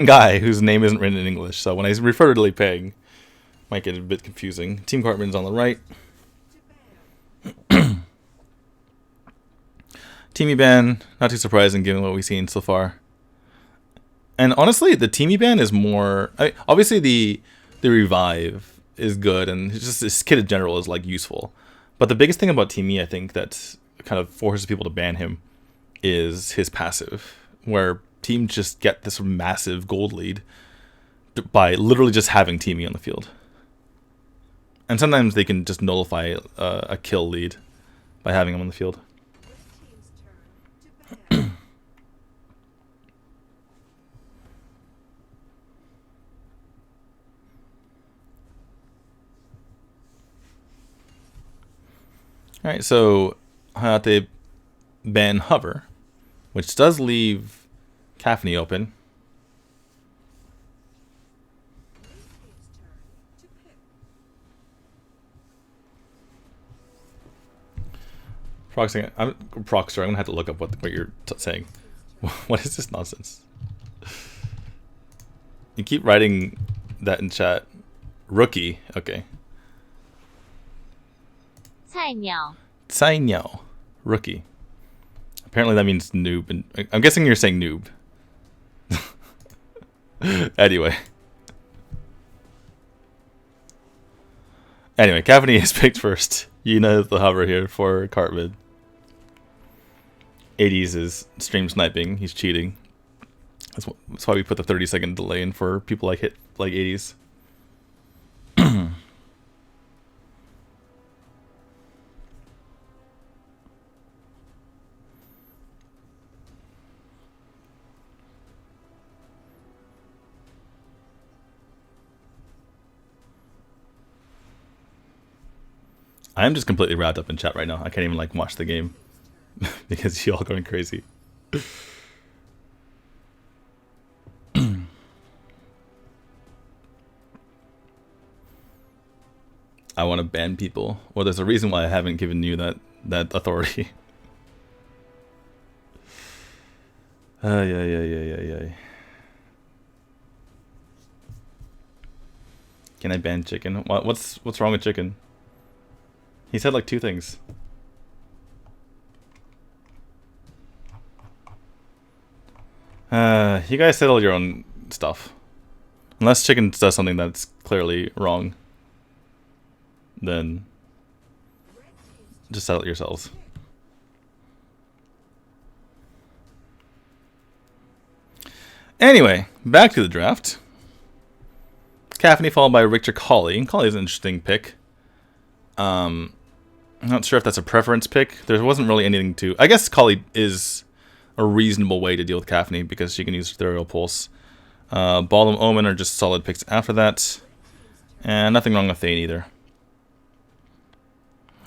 guy whose name isn't written in English. So when I refer to Lipang, might get a bit confusing. Team CartMan's on the right. Teamy ban, not too surprising given what we've seen so far. And honestly, the Teamy ban is more... obviously, the revive is good, and just this kit in general is like useful. But the biggest thing about Teamy, I think, that kind of forces people to ban him is his passive, where teams just get this massive gold lead by literally just having Teamy on the field. And sometimes they can just nullify a kill lead by having him on the field. Alright, so they ban Hover, which does leave Caffney open. Proxy, Proxter, I'm gonna have to look up what you're saying. What is this nonsense? You keep writing that in chat. Rookie, okay. 菜鸟. 菜鸟, rookie. Apparently that means noob, and I'm guessing you're saying noob. Anyway, Cavani is picked first. Yuna is the hover here for CartMan. 80s is stream sniping. He's cheating. That's why we put the 30-second delay in for people like 80s. I'm just completely wrapped up in chat right now. I can't even like watch the game because you all going crazy. I want to ban people. Well, there's a reason why I haven't given you that authority. Yeah. Can I ban chicken? What's wrong with chicken? He said like 2 things. You guys settle your own stuff. Unless chicken does something that's clearly wrong, then just settle it yourselves. Anyway, back to the draft. Caffney followed by Richard Colley. Colley's an interesting pick. I'm not sure if that's a preference pick. There wasn't really anything to... I guess Colley is a reasonable way to deal with Caffney because she can use Ethereal Pulse. Baldom Omen are just solid picks after that. And nothing wrong with Thane either.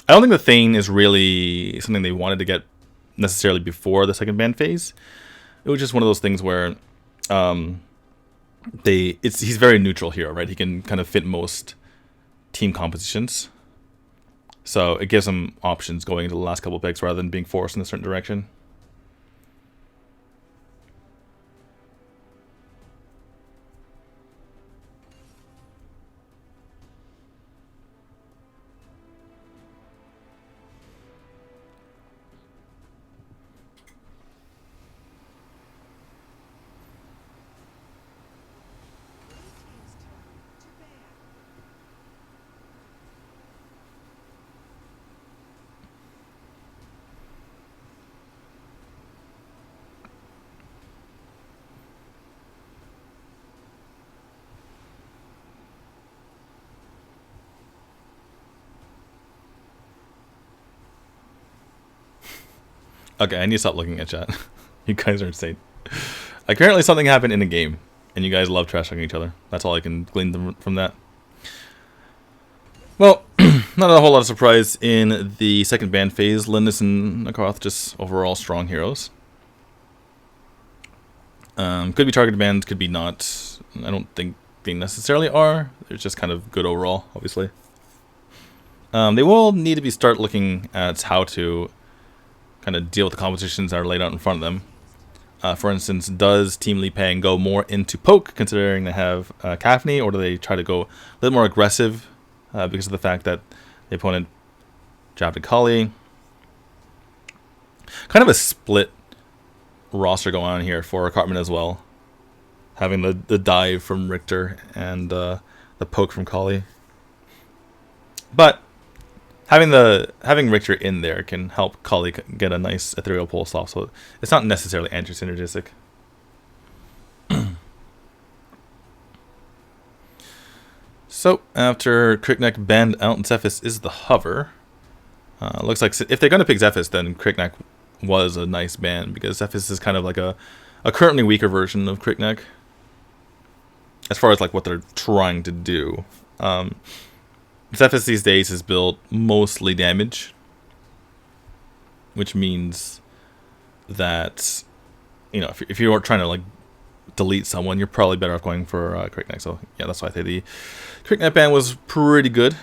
I don't think the Thane is really something they wanted to get necessarily before the second ban phase. It was just one of those things where he's very neutral hero, right? He can kind of fit most team compositions. So it gives him options going into the last couple of picks rather than being forced in a certain direction. Okay, I need to stop looking at chat. You guys are insane. Apparently something happened in a game, and you guys love trash-talking each other. That's all I can glean from that. Well, not a whole lot of surprise in the second ban phase. Lindis and Nakaroth just overall strong heroes. Could be targeted bans, could be not. I don't think they necessarily are. They're just kind of good overall, obviously. They will need to start looking at how to kind of deal with the competitions that are laid out in front of them. For instance, does Team Lipang go more into poke, considering they have Kafni, or do they try to go a little more aggressive because of the fact that the opponent drafted Kali? Kind of a split roster going on here for CartMan as well, having the dive from Richter and the poke from Kali. But having Richter in there can help Kali get a nice ethereal pulse off, so it's not necessarily anti-synergistic. So after Crickneck banned out and Zephys is the hover. Looks like if they're going to pick Zephys, then Crickneck was a nice ban, because Zephys is kind of like a currently weaker version of Crickneck as far as like what they're trying to do. Zephys these days is built mostly damage, which means that, you know, if you are trying to like delete someone, you're probably better off going for Crickneck. So yeah, that's why I think the Crickneck ban was pretty good.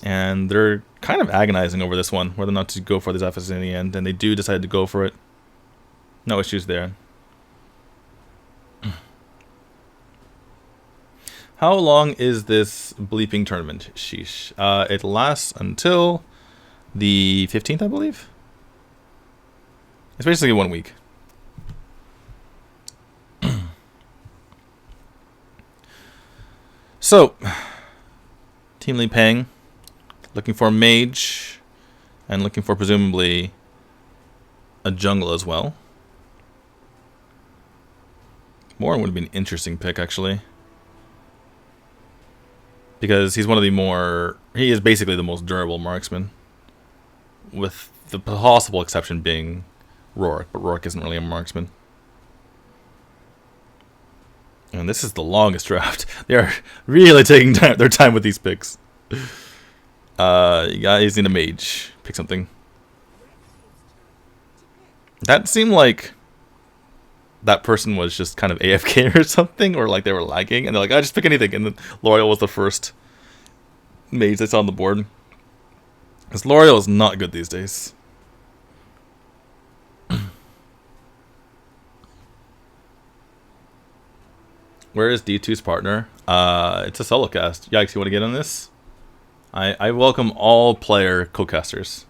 And they're kind of agonizing over this one, whether or not to go for the Zephys in the end, and they do decide to go for it. No issues there. How long is this bleeping tournament? Sheesh. It lasts until the 15th, I believe. It's basically 1 week. So, Team Lipang looking for a mage and looking for presumably a jungle as well. Morin would be an interesting pick, actually, because he's one of the more... he is basically the most durable marksman, with the possible exception being Rourke, but Rourke isn't really a marksman. And this is the longest draft. They are really taking their time with these picks. You guys need a mage. Pick something. That seemed like that person was just kind of AFK or something, or like they were lagging, and they're like, just pick anything. And then L'Oreal was the first mage that's on the board. Because L'Oreal is not good these days. Where is D2's partner? It's a solo cast. Yikes, you want to get on this? I welcome all player co-casters.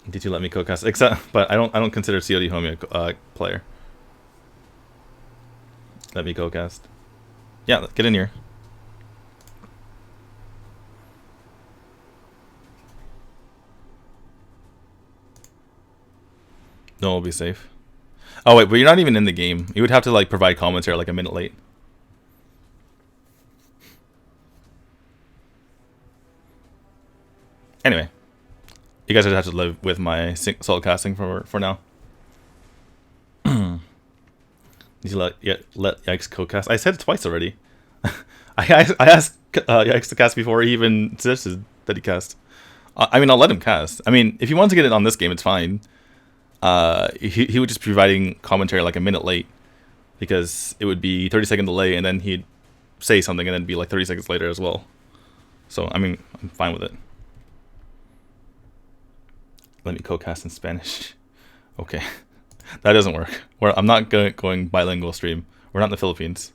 D2 let me co-cast, but I don't consider COD Homie a player. Let me co-cast. Yeah, get in here. No, we'll be safe. Oh wait, but you're not even in the game. You would have to like provide commentary like a minute late. Anyway, you guys would have to live with my solo casting for now. Need to let Yikes co-cast. I said it twice already. I asked Yikes to cast before he even suggested that he cast. I mean, I'll let him cast. I mean, if he wants to get it on this game, it's fine. He would just be providing commentary like a minute late, because it would be 30-second delay, and then he'd say something, and then be like 30 seconds later as well. So, I mean, I'm fine with it. Let me co-cast in Spanish. Okay. That doesn't work. I'm not going bilingual stream. We're not in the Philippines.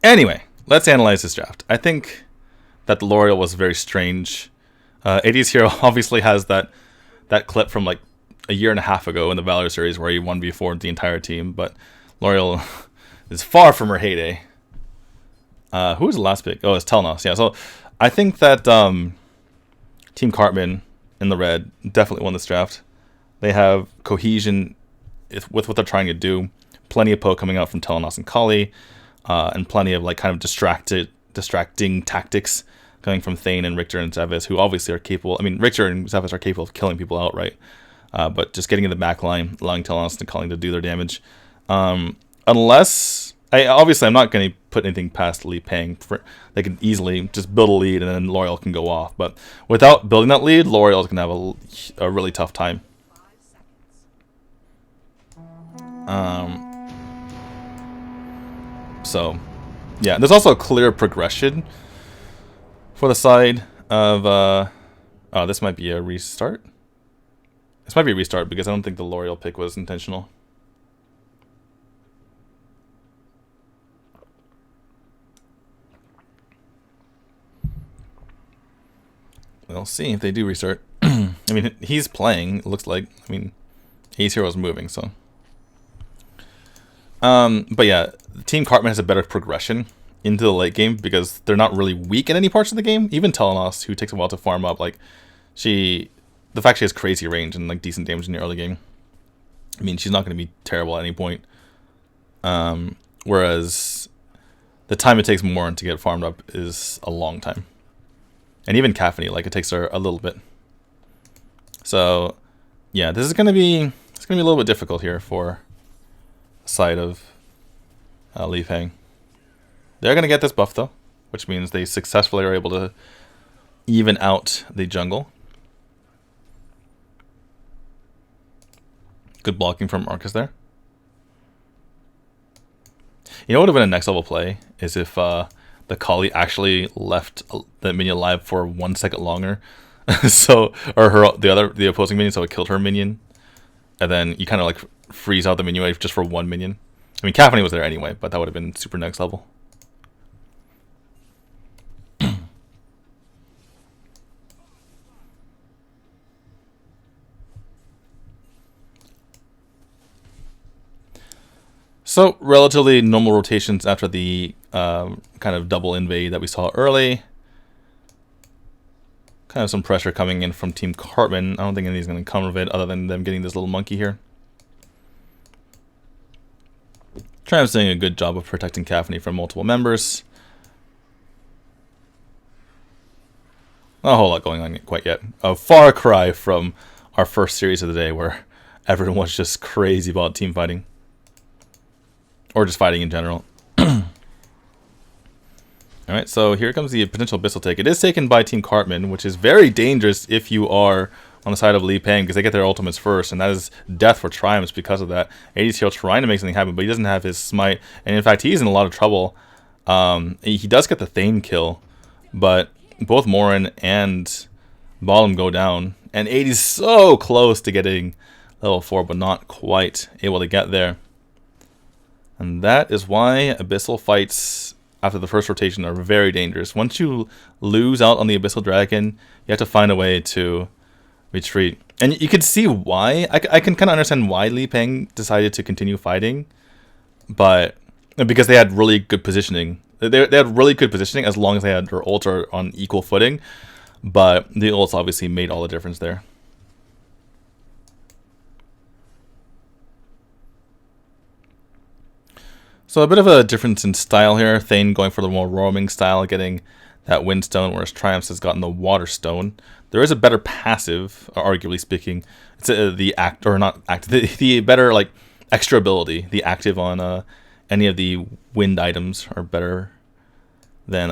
Anyway, let's analyze this draft. I think that the L'Oreal was very strange. AD's Hero obviously has that clip from like a year and a half ago in the Valor series where he 1v4'd the entire team, but L'Oreal is far from her heyday. Who was the last pick? Oh, it's Telnos. Yeah, so I think that Team CartMan in the red definitely won this draft. They have cohesion with what they're trying to do. Plenty of poke coming out from Telnos and Kali, and plenty of like kind of distracting tactics coming from Thane and Richter and Zephys, who obviously are capable. I mean, Richter and Zephys are capable of killing people outright, but just getting in the back line, allowing Telnos and Kali to do their damage. Unless... obviously, I'm not going to put anything past Lipang. They can easily just build a lead, and then L'Oreal can go off. But without building that lead, L'Oreal's going to have a really tough time. So, yeah, there's also a clear progression for the side. of oh, this might be a restart. This might be a restart because I don't think the L'Oreal pick was intentional. We'll see if they do restart. I mean, he's playing, it looks like. I mean, Ace Hero's moving, so. But yeah, Team CartMan has a better progression into the late game because they're not really weak in any parts of the game. Even Telenos, who takes a while to farm up, like, the fact she has crazy range and like decent damage in the early game, I mean, she's not going to be terrible at any point. Whereas the time it takes Morin to get farmed up is a long time. And even Caffeine, like, it takes her a little bit. So, yeah, this is going to be, it's going to be a little bit difficult here for the side of Lipang. They're going to get this buff, though, which means they successfully are able to even out the jungle. Good blocking from Arcus there. You know what would have been a next level play is if the Kali actually left the minion alive for 1 second longer. So, or the opposing minion, so it killed her minion. And then you kind of like freeze out the minion wave just for one minion. I mean, Caffeine was there anyway, but that would have been super next level. So, relatively normal rotations after the kind of double invade that we saw early. Kind of some pressure coming in from Team CartMan. I don't think anything's going to come of it other than them getting this little monkey here. Tram's doing a good job of protecting Caffeine from multiple members. Not a whole lot going on quite yet. A far cry from our first series of the day where everyone was just crazy about team fighting. Or just fighting in general. Alright, so here comes the potential Abyssal take. It is taken by Team CartMan, which is very dangerous if you are on the side of Lipang, because they get their ultimates first, and that is death for Triumphs because of that. ADCL trying to make something happen, but he doesn't have his smite, and in fact, he's in a lot of trouble. He does get the Thane kill, but both Morin and Bottom go down, and 80's so close to getting level 4, but not quite able to get there. And that is why Abyssal fights after the first rotation are very dangerous. Once you lose out on the Abyssal Dragon, you have to find a way to retreat. And you can see why. I can kind of understand why Lipang decided to continue fighting. But because they had really good positioning. They had really good positioning as long as they had their ults on equal footing. But the ults obviously made all the difference there. So a bit of a difference in style here. Thane going for the more roaming style, getting that Windstone, whereas Triumphs has gotten the Water Stone. There is a better passive, arguably speaking. It's the better like extra ability. The active on any of the wind items are better than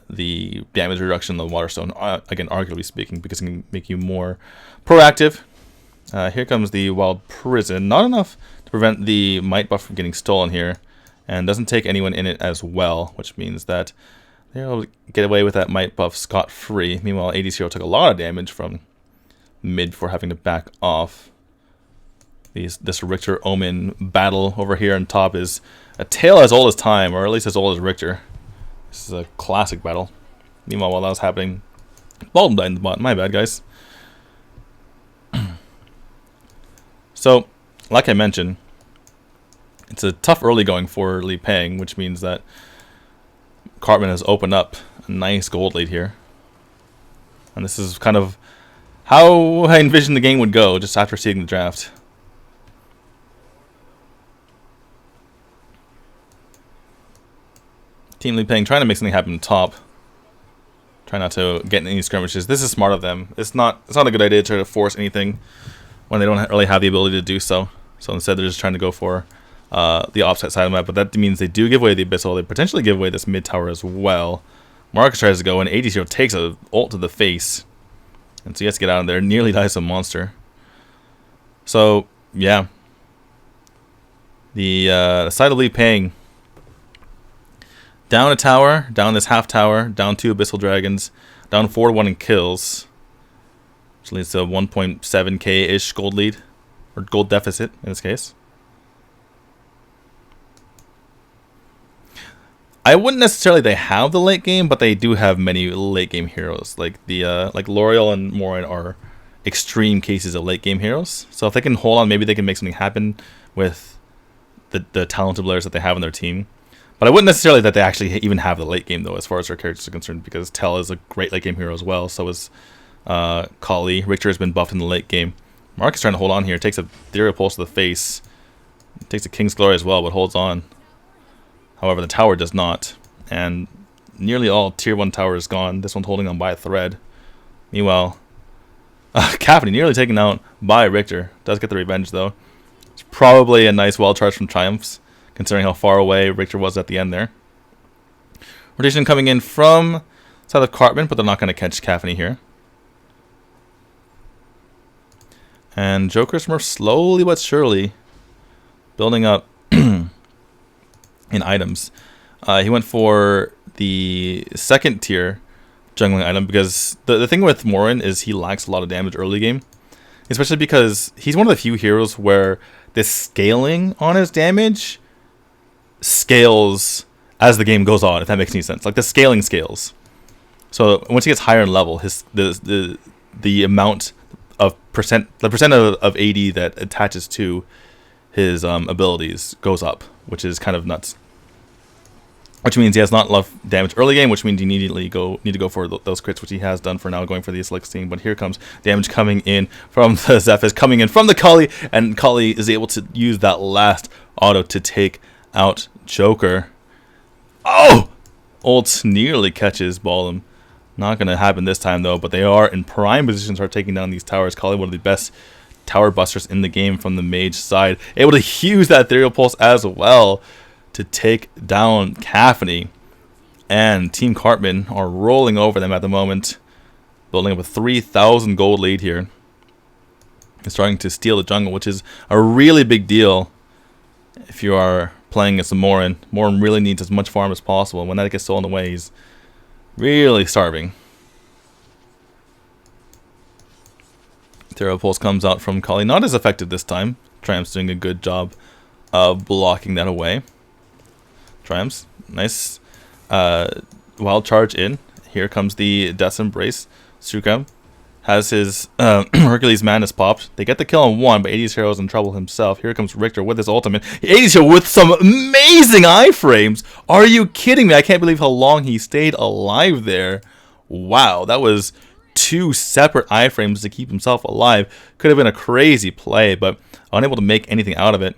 the damage reduction of the Water Stone. Again, arguably speaking, because it can make you more proactive. Here comes the Wild Prison. Not enough to prevent the Might buff from getting stolen here. And doesn't take anyone in it as well, which means that they're able to get away with that Might buff scot-free. Meanwhile, AD0 took a lot of damage from mid for having to back off. This Richter Omen battle over here on top is a tale as old as time, or at least as old as Richter. This is a classic battle. Meanwhile, while that was happening, Baldwin died in the bot. My bad, guys. So, like I mentioned, it's a tough early going for Lipang, which means that CartMan has opened up a nice gold lead here. And this is kind of how I envisioned the game would go just after seeing the draft. Team Lipang trying to make something happen top. Try not to get in any skirmishes. This is smart of them. It's not a good idea to try to force anything when they don't really have the ability to do so. So instead they're just trying to go for the offset side of the map, but that means they do give away the Abyssal. They potentially give away this mid tower as well. Marcus tries to go, and AD0 takes a ult to the face, and so he has to get out of there. Nearly dies to a monster. So yeah, the side of Lipang down a tower, down this half tower, down 2 Abyssal Dragons. Down 4-1 in kills. Which leads to a 1.7k-ish gold lead. Or gold deficit, in this case. I wouldn't necessarily they have the late game, but they do have many late game heroes. Like L'Oreal and Morin are extreme cases of late game heroes. So if they can hold on, maybe they can make something happen with the talented players that they have on their team. But I wouldn't necessarily that they actually even have the late game though, as far as their characters are concerned, because Tell is a great late game hero as well. So is Kali. Richter has been buffed in the late game. Mark is trying to hold on here. Takes a Ethereal Pulse to the face. Takes a King's Glory as well, but holds on. However, the tower does not, and nearly all tier 1 tower is gone. This one's holding on by a thread. Meanwhile, Cavity nearly taken out by Richter. Does get the revenge though. It's probably a nice wild charge from Triumphs, considering how far away Richter was at the end there. Rotation coming in from side of CartMan, but they're not going to catch Cavity here. And Joker Smurf slowly but surely building up in items. He went for the second tier jungling item because the thing with Morin is he lacks a lot of damage early game, especially because he's one of the few heroes where the scaling on his damage scales as the game goes on, if that makes any sense. Like the scaling scales. So once he gets higher in level, the amount of percent of AD that attaches to his abilities goes up, which is kind of nuts. Which means he has not enough damage early game, which means you need to go for those crits, which he has done for now, going for the Elixir. But here comes damage coming in from the Zephyrs, coming in from the Kali, and Kali is able to use that last auto to take out Joker. Oh! Ult nearly catches Ballum. Not going to happen this time, though, but they are in prime position to start taking down these towers. Kali, one of the best tower busters in the game from the mage side, able to use that Ethereal Pulse as well to take down Cafney. And Team CartMan are rolling over them at the moment, building up a 3,000 gold lead here. They're starting to steal the jungle, which is a really big deal if you are playing against a Morin. Morin really needs as much farm as possible. When that gets stolen away, he's really starving. Ethereal Pulse comes out from Kali. Not as effective this time. Triumph's doing a good job of blocking that away. Triumphs. Nice wild charge in. Here comes the Death's Embrace. Sukam has his Hercules Madness popped. They get the kill on one, but 80's Hero's in trouble himself. Here comes Richter with his ultimate. 80's Hero with some amazing iframes. Are you kidding me? I can't believe how long he stayed alive there. Wow, that was 2 separate iframes to keep himself alive. Could have been a crazy play, but unable to make anything out of it.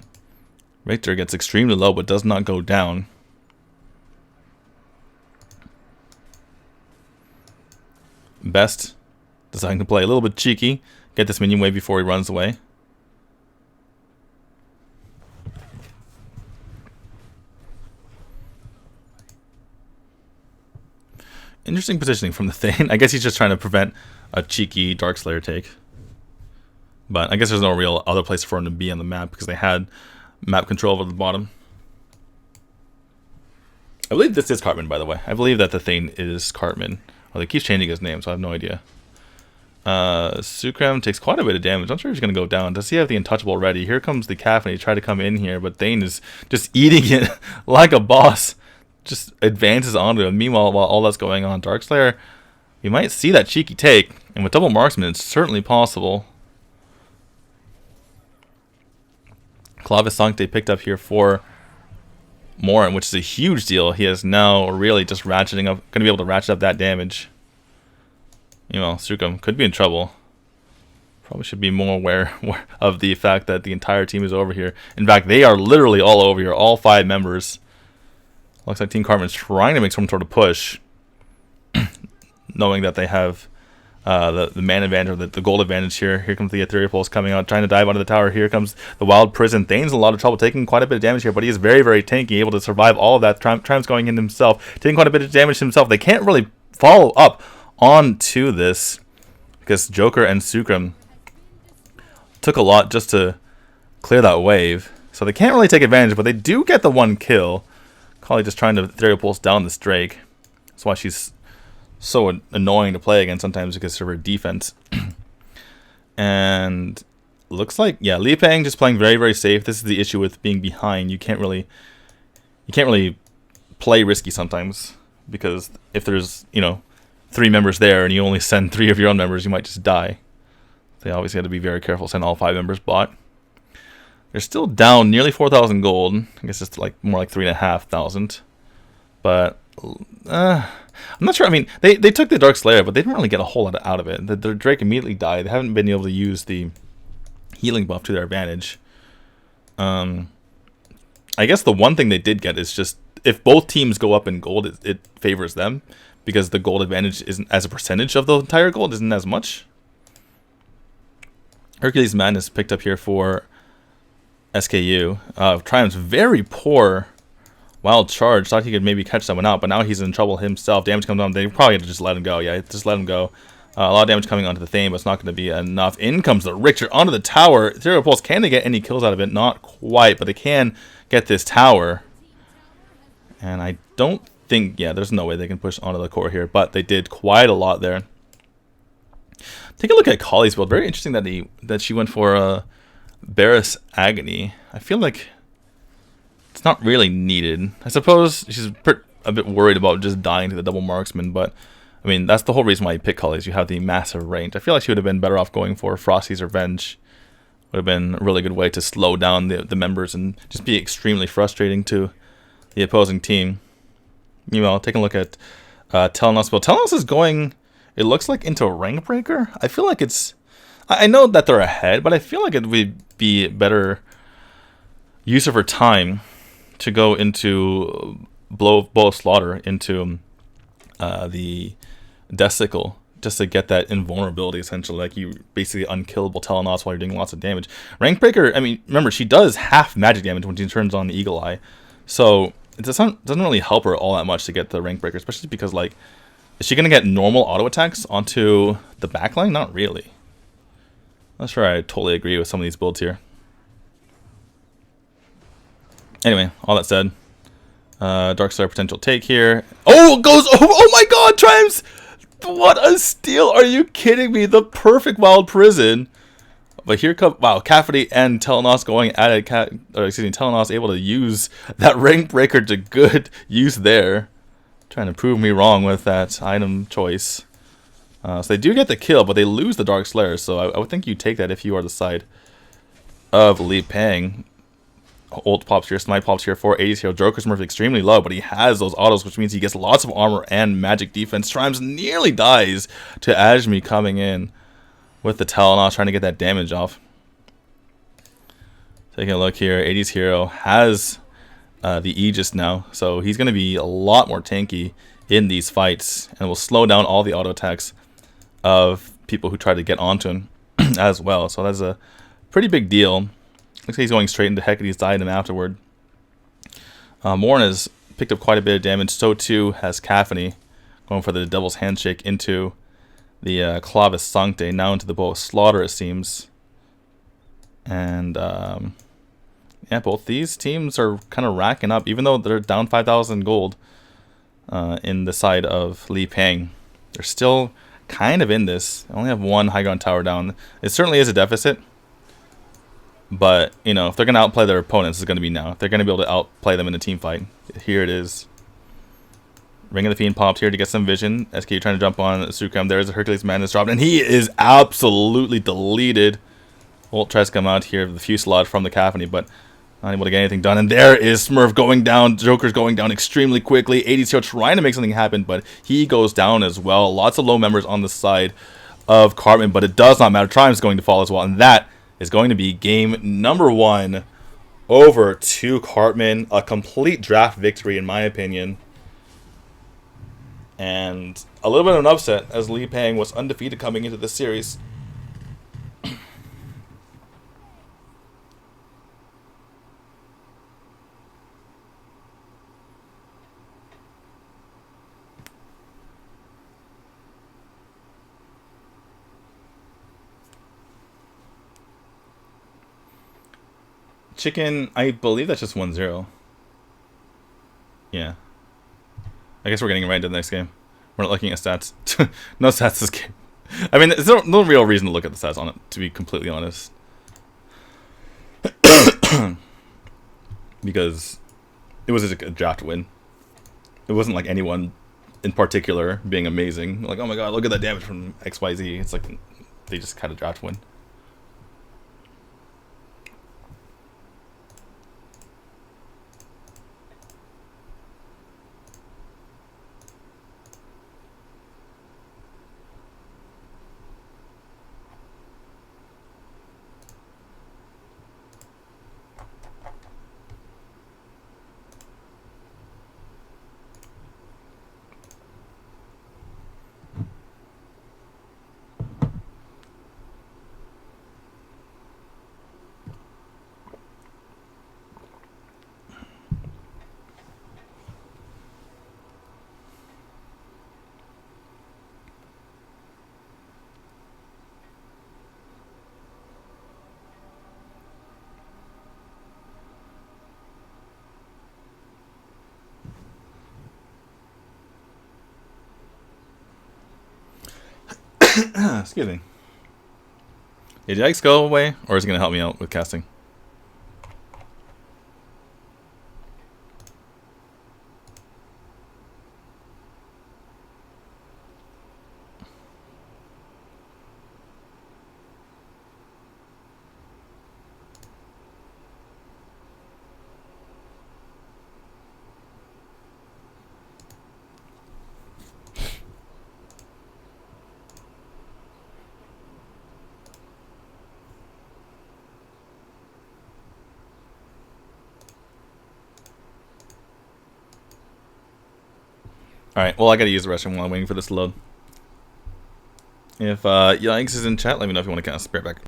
Richter gets extremely low, but does not go down. Best deciding to play a little bit cheeky, get this minion wave before he runs away. Interesting positioning from the Thane. I guess he's just trying to prevent a cheeky Darkslayer take. But I guess there's no real other place for him to be on the map because they had map control over the bottom. I believe this is CartMan, by the way. I believe that the Thane is CartMan. Well, he keeps changing his name, so I have no idea. Sukram takes quite a bit of damage. I'm sure he's going to go down. Does he have the Untouchable already? Here comes the Calf, and he tried to come in here, but Thane is just eating it like a boss. Just advances onto him. Meanwhile, while all that's going on, Darkslayer, you might see that cheeky take. And with double marksman, it's certainly possible. Clavis Sancte picked up here for Morin, which is a huge deal. He is now really just ratcheting up, going to be able to ratchet up that damage. You know, Sukam could be in trouble. Probably should be more aware of the fact that the entire team is over here. In fact, they are literally all over here, all 5 members. Looks like Team CartMan's trying to make some sort of push, knowing that they have the man advantage, or the gold advantage here. Here comes the Ethereal Pulse coming out, trying to dive onto the tower. Here comes the Wild Prison. Thane's in a lot of trouble, taking quite a bit of damage here, but he is very, very tanky, able to survive all of that. Triumph's going in himself, taking quite a bit of damage himself. They can't really follow up onto this because Joker and Sukram took a lot just to clear that wave. So they can't really take advantage, but they do get the 1 kill. Kali just trying to Ethereal Pulse down this Drake. That's why she's so annoying to play against sometimes because of her defense. And looks like, yeah, Lipang just playing very, very safe. This is the issue with being behind. You can't really play risky sometimes, because if there's, 3 members there and you only send 3 of your own members, you might just die. They obviously had to be very careful, send all 5 members bot. They're still down nearly 4,000 gold. I guess it's like more like 3,500. But I'm not sure. I mean, they took the Dark Slayer, but they didn't really get a whole lot out of it. The Drake immediately died. They haven't been able to use the healing buff to their advantage. I guess the one thing they did get is just, if both teams go up in gold, it favors them, because the gold advantage isn't, as a percentage of the entire gold, isn't as much. Hercules Madness picked up here for SKU. Triumph's very poor wild charge. Thought he could maybe catch someone out, but now he's in trouble himself. Damage comes on. They probably have to just let him go. Yeah, just let him go. A lot of damage coming onto the Thane, but it's not going to be enough. In comes the Richter onto the tower. Zero Pulse, can they get any kills out of it? Not quite, but they can get this tower. And I don't think, yeah, there's no way they can push onto the core here, but they did quite a lot there. Take a look at Collie's build. Very interesting that she went for Barris Agony. I feel like it's not really needed. I suppose she's a bit worried about just dying to the double marksman, but I mean, that's the whole reason why you pick Collie's. You have the massive range. I feel like she would have been better off going for Frosty's Revenge. Would have been a really good way to slow down the members and just be extremely frustrating to the opposing team. Meanwhile, taking a look at Telenos build. Telenos is going, it looks like, into a rank breaker. I feel like it's, I know that they're ahead, but I feel like it would be better use of her time to go into blow slaughter into the Death Sickle, just to get that invulnerability, essentially. Like, you basically unkillable Telenos while you're doing lots of damage. Rank breaker, I mean, remember, she does half magic damage when she turns on the Eagle Eye, so it doesn't really help her all that much to get the rank breaker, especially because, like, is she gonna get normal auto attacks onto the backline? Not really. Not sure I totally agree with some of these builds here. Anyway, all that said, Dark Star potential take here. Oh, it goes, oh my god, Triumphs! What a steal! Are you kidding me? The perfect wild prison. But here comes, wow, Cafferty and Telenos going at it. Telenos able to use that rank breaker to good use there. Trying to prove me wrong with that item choice. So they do get the kill, but they lose the Dark Slayer. So I would think you take that if you are the side of Lipang. Ult pops here, Smite pops here, 480s here. Joker's Murphy extremely low, but he has those autos, which means he gets lots of armor and magic defense. Triumphs nearly dies to Ajmi coming in with the Telenos, trying to get that damage off. Taking a look here, 80s hero has the Aegis now, so he's going to be a lot more tanky in these fights, and will slow down all the auto attacks of people who try to get onto him as well. So that's a pretty big deal. Looks like he's going straight into Hecate's Diadem afterward. Morn has picked up quite a bit of damage. So too has Caphany, going for the Devil's Handshake into the Clavis Sancte, now into the Bow of Slaughter, it seems. And yeah, both these teams are kind of racking up, even though they're down 5,000 gold in the side of Lipang. They're still kind of in this. They only have one high ground tower down. It certainly is a deficit. But, you know, if they're going to outplay their opponents, it's going to be now. If they're going to be able to outplay them in a team fight, here it is. Ring of the Fiend popped here to get some vision. SK trying to jump on Sukham. There's a Hercules Madness dropped, and he is absolutely deleted. Ult tries to come out here with the Fusillade from the Caphany, but not able to get anything done. And there is Smurf going down. Joker's going down extremely quickly. 80's here trying to make something happen, but he goes down as well. Lots of low members on the side of CartMan, but it does not matter. Triumph's going to fall as well, and that is going to be game number 1 over to CartMan. A complete draft victory, in my opinion. And a little bit of an upset, as Lipang was undefeated coming into this series. Chicken, I believe that's just 1-0. Yeah. I guess we're getting right into the next game. We're not looking at stats. No stats this game. I mean, there's no real reason to look at the stats on it, to be completely honest. Because it was just a draft win. It wasn't like anyone in particular being amazing. Like, oh my god, look at that damage from XYZ. It's like they just had a draft win. Excuse me. Did Yikes go away, or is it going to help me out with casting? Alright, well, I gotta use the restroom while I'm waiting for this to load. If Yikes is in chat, let me know if you want to cast. Be right back.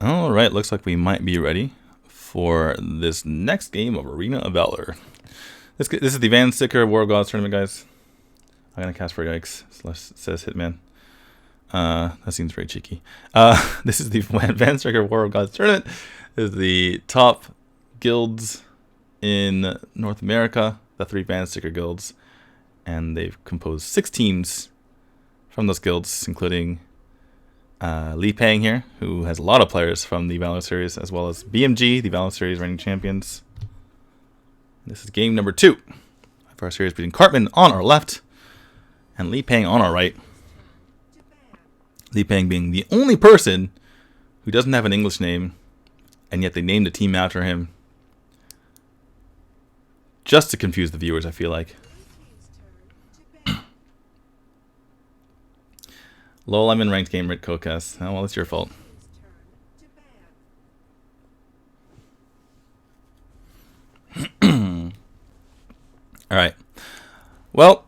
Alright, looks like we might be ready for this next game of Arena of Valor. This is the VanSticker War of Gods tournament, guys. I'm gonna cast for Yikes. It says Hitman. That seems very cheeky. This is the VanSticker War of Gods tournament. This is the top guilds in North America, the 3 VanSticker guilds, and they've composed 6 teams from those guilds, including Lipang here, who has a lot of players from the Valor series, as well as BMG, the Valor series reigning champions. This is game number 2 of our series between CartMan on our left and Lipang on our right. Lipang being the only person who doesn't have an English name, and yet they named a team after him. Just to confuse the viewers, I feel like. Lol, I'm in ranked game Rick Kokas. Oh, well, it's your fault. Alright. Well,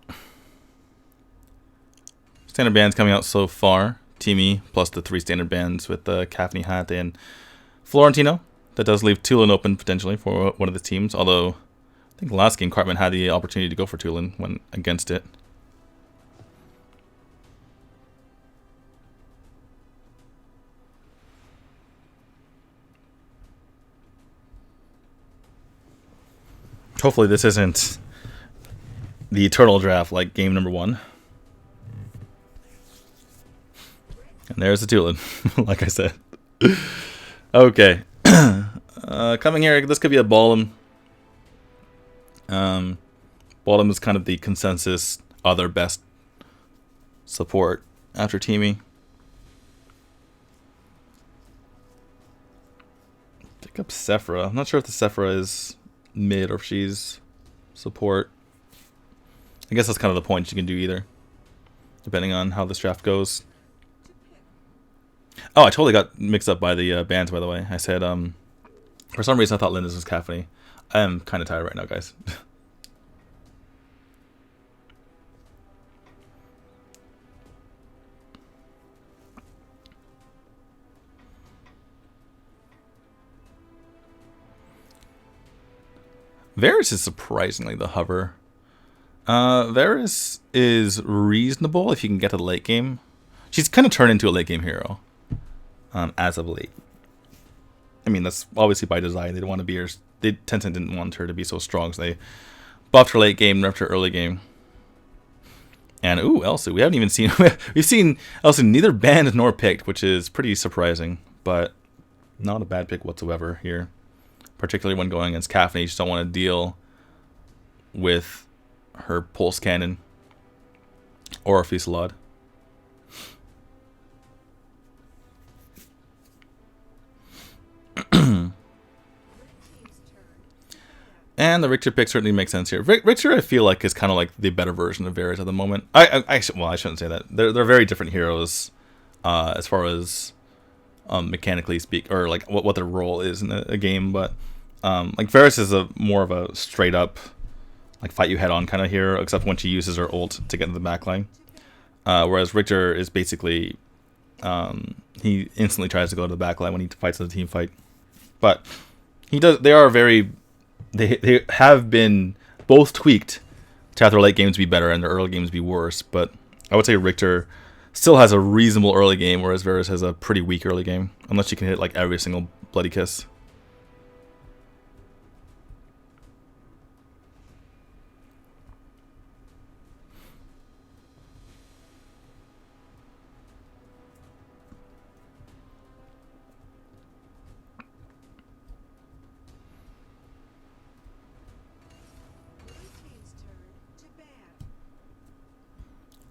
standard bands coming out so far. Teamy plus the 3 standard bands with Cafney, Hat, and Florentino. That does leave Tulin open potentially for one of the teams. Although, I think last game CartMan had the opportunity to go for Tulin, went against it. Hopefully this isn't the Eternal Draft like game number 1. And there's the Tulin, like I said. Okay. Coming here, this could be a Ballum. Ballum is kind of the consensus other best support after Teamy. up Sephora. I'm not sure if the Sephora is mid or if she's support. I guess that's kind of the point. You can do either, depending on how this draft goes. Oh, I totally got mixed up by the bands, by the way. I said, for some reason I thought Linda's was Caffney. I am kind of tired right now, guys. Varus is surprisingly the hover. Varus is reasonable if you can get to the late game. She's kind of turned into a late game hero as of late. I mean, that's obviously by design. They don't want to be her. Tencent didn't want her to be so strong, so they buffed her late game, nerfed her early game. And ooh, Elsu. We haven't even seen. We've seen Elsu neither banned nor picked, which is pretty surprising, but not a bad pick whatsoever here. Particularly when going against Caffney, you just don't want to deal with her pulse cannon or a fusillade. And the Richter pick certainly makes sense here. Richter, I feel like, is kind of like the better version of Varus at the moment. I shouldn't say that. They're very different heroes as far as mechanically speak, or like what their role is in a game. But like Varus is more of a straight up like fight you head on kind of hero, except when she uses her ult to get into the backline. Whereas Richter is basically he instantly tries to go to the backline when he fights in a team fight. But they have been both tweaked to have their late games be better and their early games be worse. But I would say Richter still has a reasonable early game, whereas Varus has a pretty weak early game, unless you can hit like every single bloody kiss.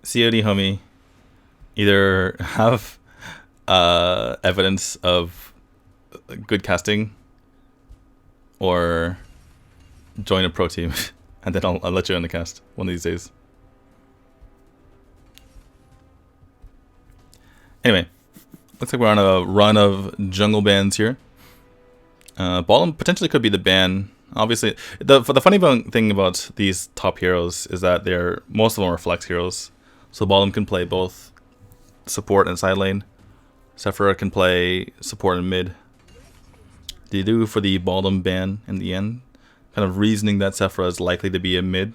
COD, homie. Either have evidence of good casting or join a pro team, and then I'll let you in the cast one of these days. Anyway, looks like we're on a run of jungle bans here. Bottom potentially could be the ban. Obviously, the funny thing about these top heroes is that most of them are flex heroes. So Bottom can play both support and side lane. Sephora can play support and mid. They do for the Bottom ban in the end, kind of reasoning that Sephora is likely to be a mid.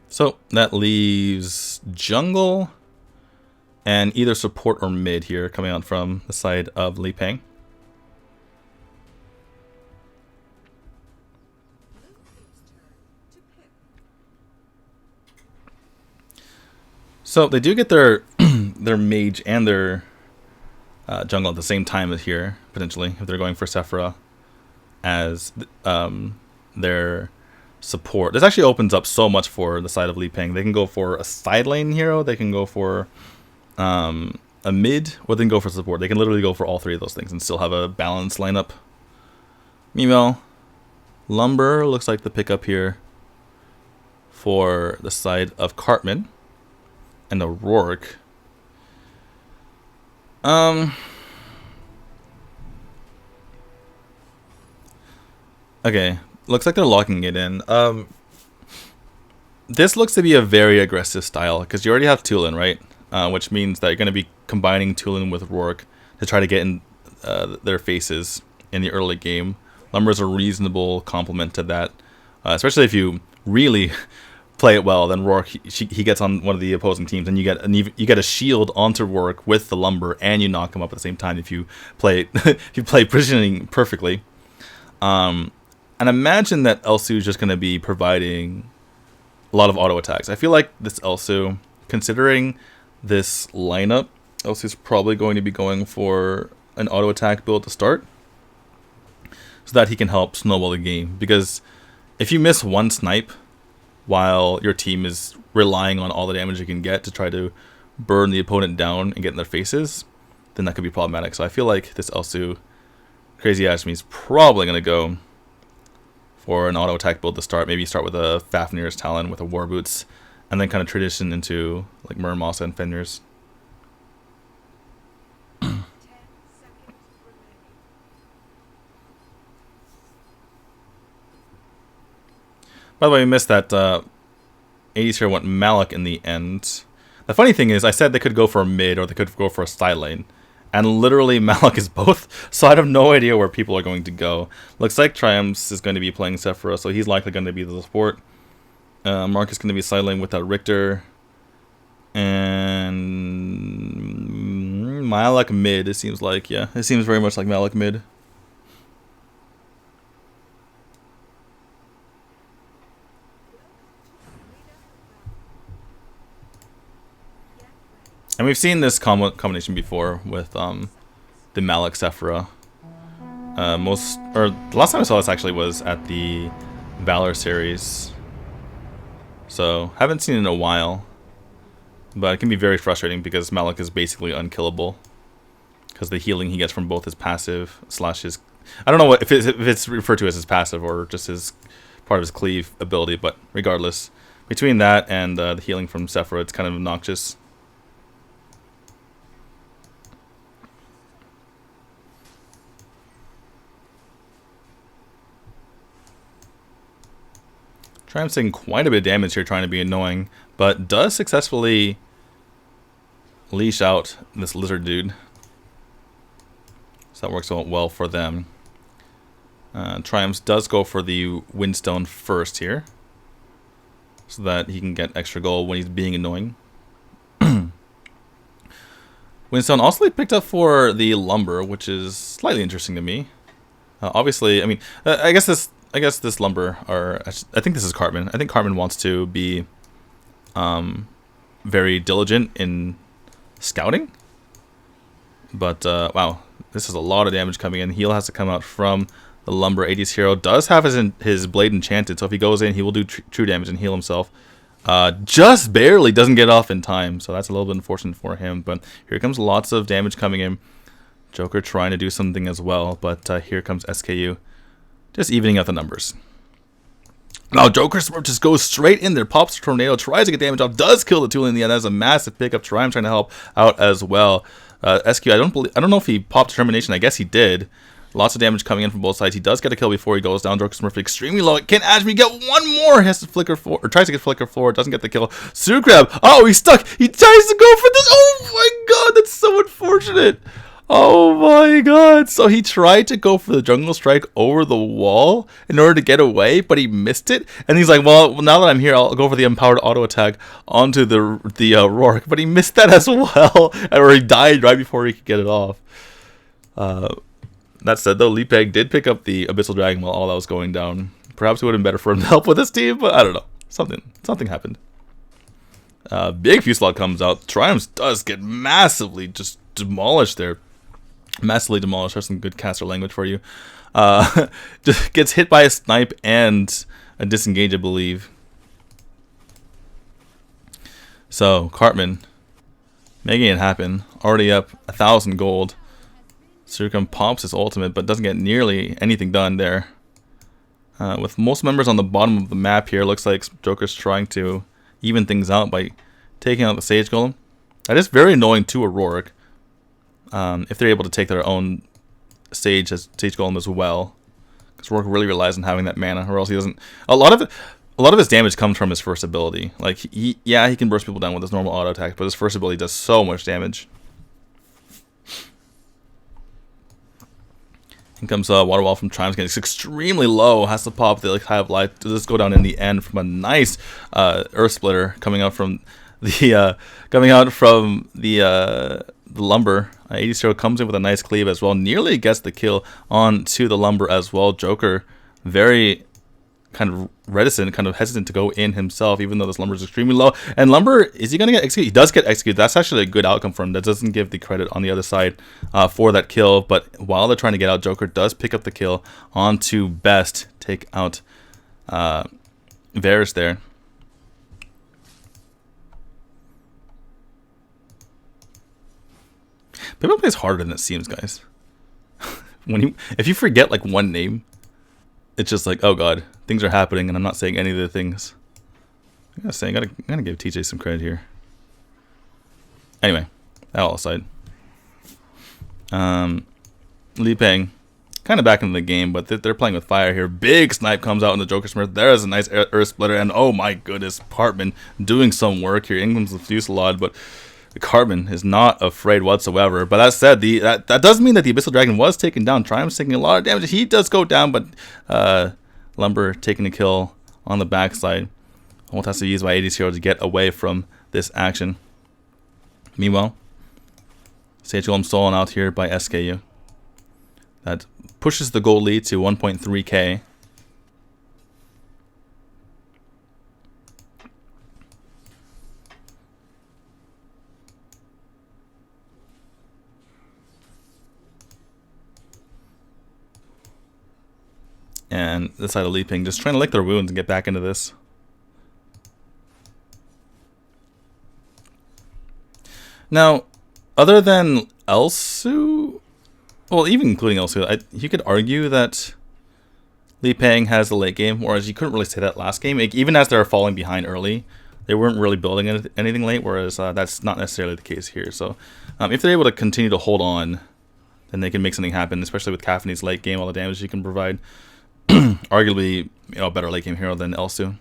So that leaves jungle and either support or mid here coming out from the side of Lipang. So they do get their their mage and their jungle at the same time as here, potentially, if they're going for Sephora as their support. This actually opens up so much for the side of Lipang. They can go for a side lane hero, they can go for a mid, or they can go for support. They can literally go for all three of those things and still have a balanced lineup. Meanwhile, Lumber looks like the pickup here for the side of CartMan and the Rourke. Okay, looks like they're locking it in. This looks to be a very aggressive style because you already have Tulin, right? Which means that you're going to be combining Tulin with Rourke to try to get in their faces in the early game. Lumber is a reasonable complement to that, especially if you really play it well. Then Rourke he gets on one of the opposing teams, and you get a shield onto Rourke with the Lumber, and you knock him up at the same time if you play if you play positioning perfectly. And imagine that Elsu is just going to be providing a lot of auto attacks. I feel like this Elsu, considering this lineup, Elsu's probably going to be going for an auto attack build to start. so that he can help snowball the game. Because if you miss one snipe while your team is relying on all the damage you can get to try to burn the opponent down and get in their faces, then that could be problematic. So I feel like this Elsu Crazy Ash is probably going to go for an auto attack build to start. Maybe start with a Fafnir's Talon with a War Boots, and then kind of transition into like Murmosa and Fenrir's. By the way, we missed that 80s here went Malik in the end. The funny thing is, I said they could go for a mid or they could go for a side lane. And literally, Malik is both, so I have no idea where people are going to go. Looks like Triumphs is going to be playing Sephora, so he's likely going to be the support. Mark is going to be side lane without Richter. And Malik mid, it seems like, yeah. It seems very much like Malik mid. And we've seen this combination before with the Malik Sephora. The last time I saw this actually was at the Valor series. So haven't seen it in a while, but it can be very frustrating because Malik is basically unkillable because the healing he gets from both his passive slash his, I don't know if it's referred to as his passive or just his part of his cleave ability, but regardless, between that and the healing from Sephora, it's kind of obnoxious. Triumph's taking quite a bit of damage here, trying to be annoying, but does successfully leash out this lizard dude. So that works out well for them. Triumphs does go for the Windstone first here, so that he can get extra gold when he's being annoying. Windstone also picked up for the Lumber, which is slightly interesting to me. Obviously, I mean, I guess this Lumber, or I think this is CartMan. I think CartMan wants to be very diligent in scouting. But, wow, this is a lot of damage coming in. Heal has to come out from the Lumber. 80s hero does have his blade enchanted, so if he goes in, he will do true damage and heal himself. Just barely doesn't get off in time, so that's a little bit unfortunate for him. But here comes lots of damage coming in. Joker trying to do something as well, but here comes SKU. Just evening out the numbers. Now Joker just goes straight in there, pops a tornado, tries to get damage off, does kill the tool in the end. That's a massive pickup. Triumph trying to help out as well. SQ, I don't know if he popped determination. I guess he did. Lots of damage coming in from both sides. He does get a kill before he goes down. Joker Smurf extremely low. Can Ashby get one more? He has to flicker forward, or tries to get flicker forward. Doesn't get the kill. Sucrab. Oh, he's stuck. He tries to go for this. Oh my god, that's so unfortunate. Oh my god. So he tried to go for the jungle strike over the wall in order to get away, but he missed it. And he's like, well, now that I'm here, I'll go for the empowered auto attack onto the Rourke. But he missed that as well. Or he died right before he could get it off. That said, though, Lipang did pick up the Abyssal Dragon while all that was going down. Perhaps it would have been better for him to help with his team, but I don't know. Something happened. Big Fusillade comes out. Triumphs does get massively just demolished there. Massively demolished. There's some good caster language for you. Just gets hit by a snipe and a disengage, I believe. So, Cartman making it happen. Already up 1,000 gold. Suricum pops his ultimate, but doesn't get nearly anything done there. With most members on the bottom of the map here, looks like Joker's trying to even things out by taking out the Sage Golem. That is very annoying to Auroric. If they're able to take their own Sage Golem as well, because Rourke really relies on having that mana, or else he doesn't. A lot of his damage comes from his first ability. Like he can burst people down with his normal auto attack, but his first ability does so much damage. In comes Water Wall from Triumph, getting extremely low. Has to pop the High of Life. Does this go down in the end from a nice Earth Splitter coming out from the Lumber. 80 comes in with a nice cleave as well. Nearly gets the kill onto the Lumber as well. Joker very kind of reticent, kind of hesitant to go in himself, even though this Lumber is extremely low. And Lumber, is he going to get executed? He does get executed. That's actually a good outcome for him. That doesn't give the credit on the other side for that kill. But while they're trying to get out, Joker does pick up the kill onto Best, take out Varus there. People plays harder than it seems, guys. If you forget like one name, it's just like, oh god, things are happening, and I'm not saying any of the things. I gotta give TJ some credit here. Anyway, that all aside. Lipang, kind of back into the game, but they're playing with fire here. Big snipe comes out in the Joker Smurf. There's a nice Earth Splitter, and oh my goodness, CartMan doing some work here. Ingram's the Fusillade, but CartMan is not afraid whatsoever. But that said, that does mean that the Abyssal Dragon was taken down. Triumph's taking a lot of damage. He does go down, but Lumber taking a kill on the backside. Ult has to be used by 80's Hero to get away from this action. Meanwhile, Sage Golem stolen out here by SKU. That pushes the gold lead to 1.3k. And this side of Lipang just trying to lick their wounds and get back into this. Now, other than Elsu, well, even including Elsu, you could argue that Lipang has the late game, whereas you couldn't really say that last game. Even as they were falling behind early, they weren't really building anything late, whereas that's not necessarily the case here. So if they're able to continue to hold on, then they can make something happen, especially with Caffeine's late game, all the damage you can provide. Arguably, a better late game hero than Elsu.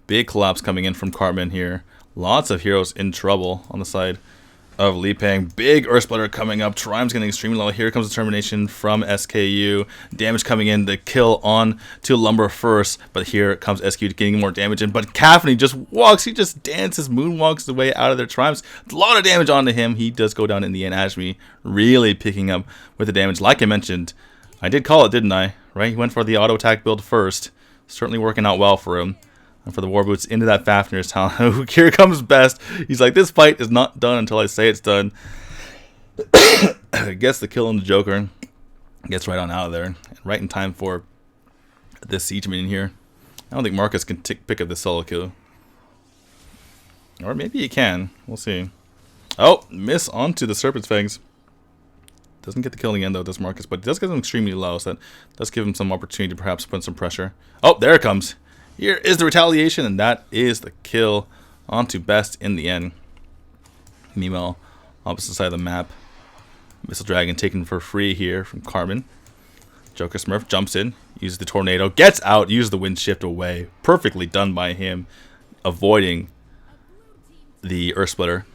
Big collapse coming in from CartMan here. Lots of heroes in trouble on the side of Lipang. Big Earth Splitter coming up. Triumph's getting extremely low. Here comes Determination from SKU. Damage coming in. The kill on to Lumber first. But here comes SKU getting more damage in. But Caffeine just walks. He just dances, moonwalks the way out of their Triumphs. A lot of damage onto him. He does go down in the end. Ashby really picking up with the damage. Like I mentioned, I did call it, didn't I? Right? He went for the auto attack build first. Certainly working out well for him. And for the War Boots into that Fafnir's talent. Here comes Best. He's like, this fight is not done until I say it's done. Gets the kill on the Joker. Gets right on out of there. And right in time for this siege minion here. I don't think Marcus can pick up the solo kill. Or maybe he can. We'll see. Oh, miss onto the Serpent's Fangs. Doesn't get the kill in the end though, does Marcus. But it does get him extremely low. So that does give him some opportunity to perhaps put some pressure. Oh, there it comes. Here is the retaliation, and that is the kill onto Best in the end. Meanwhile, opposite side of the map, Missile Dragon taken for free here from CartMan. Joker Smurf jumps in, uses the tornado, gets out, uses the wind shift away. Perfectly done by him, avoiding the Earth Splitter.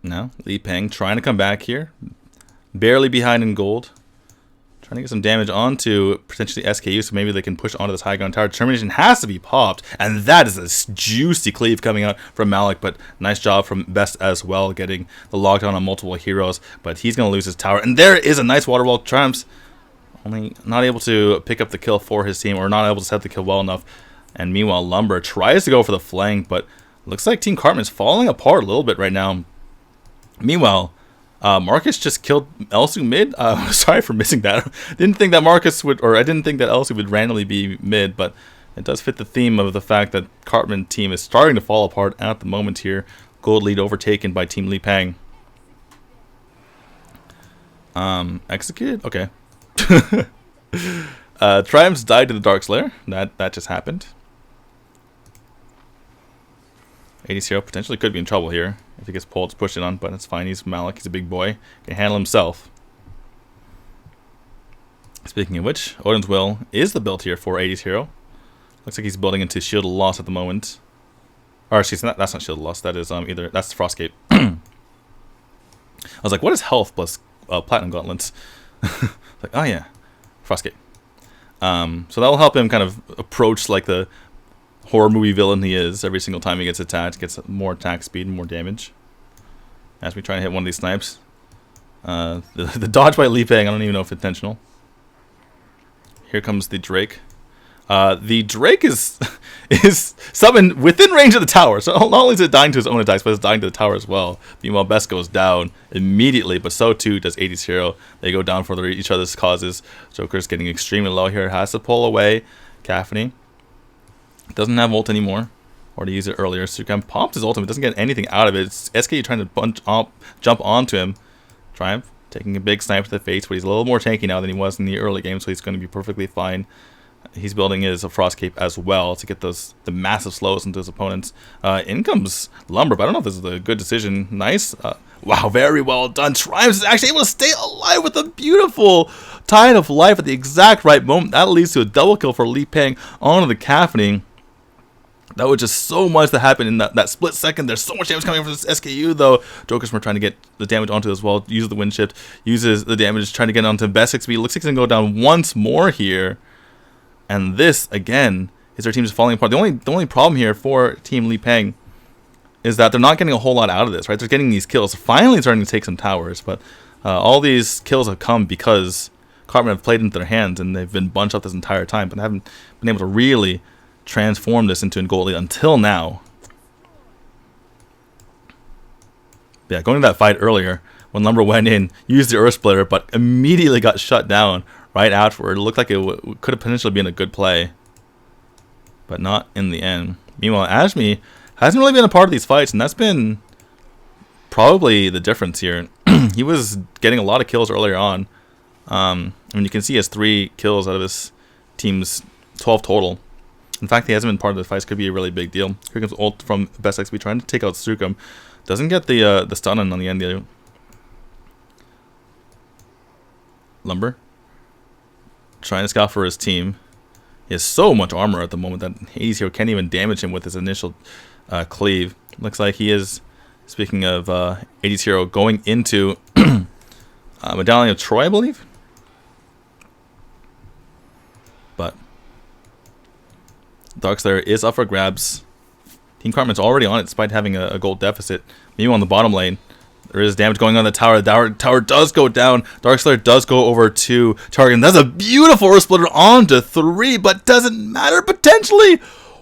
Now, Lipang trying to come back here. Barely behind in gold. Trying to get some damage onto potentially SKU, so maybe they can push onto this high ground tower. Determination has to be popped, and that is a juicy cleave coming out from Malik, but nice job from Best as well, getting the lockdown on multiple heroes, but he's going to lose his tower. And there is a nice water wall. Triumphs only not able to pick up the kill for his team, or not able to set the kill well enough. And meanwhile, Lumber tries to go for the flank, but looks like Team CartMan is falling apart a little bit right now. Meanwhile, Marcus just killed Elsu mid. Sorry for missing that. Didn't think that Marcus would, or I didn't think that Elsu would randomly be mid, but it does fit the theme of the fact that CartMan team is starting to fall apart at the moment here. Gold lead overtaken by Team Lipang. Executed? Okay. Triumphs died to the Dark Slayer. That just happened. 80 potentially could be in trouble here if he gets pulled to push it on, but it's fine. He's Malik. He's a big boy. Can handle himself. Speaking of which, Odin's Will is the build here for 80's Hero. Looks like he's building into Shield of Loss at the moment. Or excuse me, that's not Shield of Loss. That is either that's Frostgate. I was like, what is health plus Platinum Gauntlets? Like, oh yeah, Frostgate. So that will help him kind of approach like the horror movie villain he is. Every single time he gets attacked, gets more attack speed and more damage. As we try to hit one of these snipes. The dodge by Lipang, I don't even know if it's intentional. Here comes the Drake. The Drake is summoned within range of the tower. So not only is it dying to his own attacks, but it's dying to the tower as well. Meanwhile, Best goes down immediately, but so too does 80's hero. They go down for each other's causes. Joker's getting extremely low here. Has to pull away. Caffney doesn't have ult anymore, or to use it earlier. Sukam popped his ultimate, doesn't get anything out of it. It's SKU trying to jump onto him. Triumph taking a big snipe to the face, but he's a little more tanky now than he was in the early game, so he's going to be perfectly fine. He's building his Frost Cape as well to get the massive slows into his opponents. In comes Lumber, but I don't know if this is a good decision. Nice. Wow, very well done. Triumph is actually able to stay alive with a beautiful Tide of Life at the exact right moment. That leads to a double kill for Lipang onto the Caffney. That was just so much that happened in that split second. There's so much damage coming from this SKU, though. Joker's trying to get the damage onto it as well. Uses the wind shift, uses the damage, trying to get onto Best XP. Looks like he's going to go down once more here. And this, again, is their team just falling apart. The only problem here for Team Lipang is that they're not getting a whole lot out of this, right? They're getting these kills. Finally starting to take some towers, but all these kills have come because CartMan have played into their hands, and they've been bunched up this entire time, but they haven't been able to really transform this into a goal lead until now. Yeah, going to that fight earlier, when Lumber went in, used the Earth Splitter, but immediately got shut down right afterward. It looked like it could have potentially been a good play, but not in the end. Meanwhile, Ashmi hasn't really been a part of these fights, and that's been probably the difference here. He was getting a lot of kills earlier on. I mean, you can see he has 3 kills out of his team's 12 total. In fact, he hasn't been part of the fights. Could be a really big deal. Here comes ult from Best XP trying to take out Sukam. Doesn't get the stun on the end there. Lumber trying to scout for his team. He has so much armor at the moment that Hades here can't even damage him with his initial cleave. Looks like he is, speaking of Hades hero, going into Medallion of Troy, I believe. But Darkslayer is up for grabs. Team CartMan's already on it despite having a gold deficit. Meanwhile, on the bottom lane, there is damage going on the tower. The tower does go down. Darkslayer does go over to target. And that's a beautiful Earth Splitter onto 3, but doesn't matter potentially.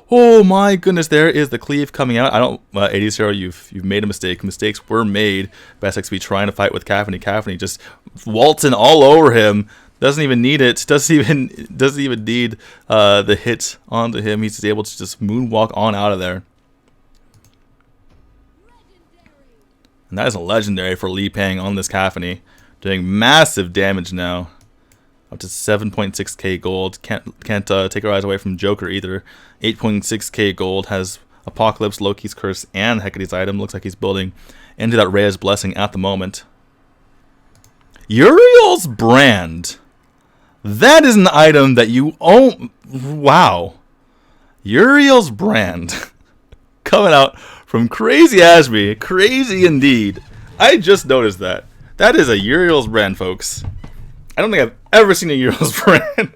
Oh my goodness, there is the cleave coming out. I don't, 80's hero, you've made a mistake. Mistakes were made. Best XP trying to fight with Caffney. Caffney just waltzing all over him. Doesn't even need it. Doesn't even need the hit onto him. He's just able to just moonwalk on out of there. And that is a legendary for Lipang on this Caffney. Doing massive damage now. Up to 7.6k gold. Can't take our eyes away from Joker either. 8.6k gold. Has Apocalypse, Loki's Curse, and Hecate's item. Looks like he's building into that Rhea's Blessing at the moment. Uriel's Brand. That is an item that you own. Wow. Uriel's Brand. Coming out from Crazy Ashby. Crazy indeed. I just noticed that. That is a Uriel's Brand, folks. I don't think I've ever seen a Uriel's Brand.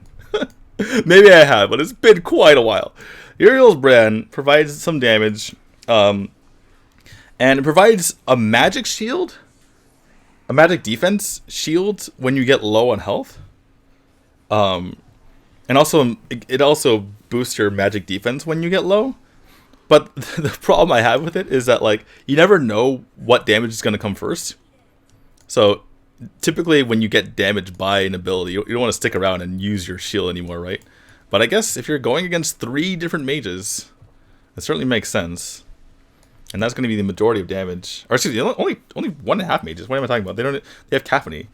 Maybe I have, but it's been quite a while. Uriel's Brand provides some damage. And it provides a magic shield. A magic defense shield when you get low on health. And also it also boosts your magic defense when you get low. But the problem I have with it is that, like, you never know what damage is going to come first. So typically when you get damaged by an ability, you don't want to stick around and use your shield anymore, right? But I guess if you're going against 3 different mages, it certainly makes sense. And that's going to be the majority of damage. Or excuse me, only 1.5 mages. What am I talking about? They have Caffney.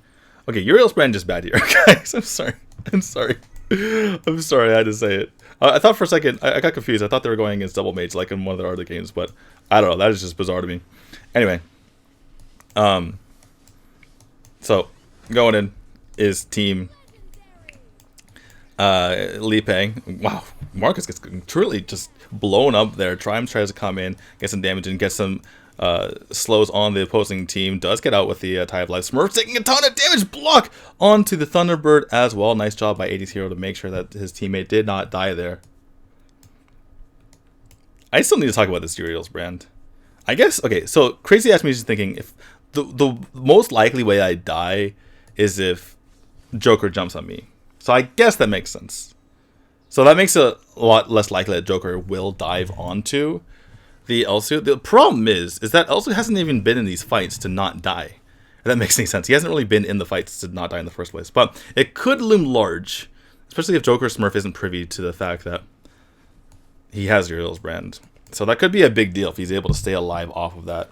Okay, Uriel's Brand just bad here, guys. I'm sorry. I'm sorry I had to say it. I thought for a second, I got confused. I thought they were going against double mages like in one of their other games, but I don't know. That is just bizarre to me. Anyway, so going in is Team Lipang. Wow, Marcus gets truly just blown up there. Triumph tries to come in, get some damage, and get some slows on the opposing team. Does get out with the Tide of Life. Smurf taking a ton of damage. Block onto the Thunderbird as well. Nice job by 80's hero to make sure that his teammate did not die there. I still need to talk about this Uriel's brand. I guess, okay, so Crazy Ass Me is thinking, if the most likely way I die is if Joker jumps on me. So I guess that makes sense. So that makes it a lot less likely that Joker will dive onto the Elsu. The problem is that Elsu hasn't even been in these fights to not die. If that makes any sense. He hasn't really been in the fights to not die in the first place. But it could loom large, especially if Joker Smurf isn't privy to the fact that he has Uriel's brand. So that could be a big deal if he's able to stay alive off of that.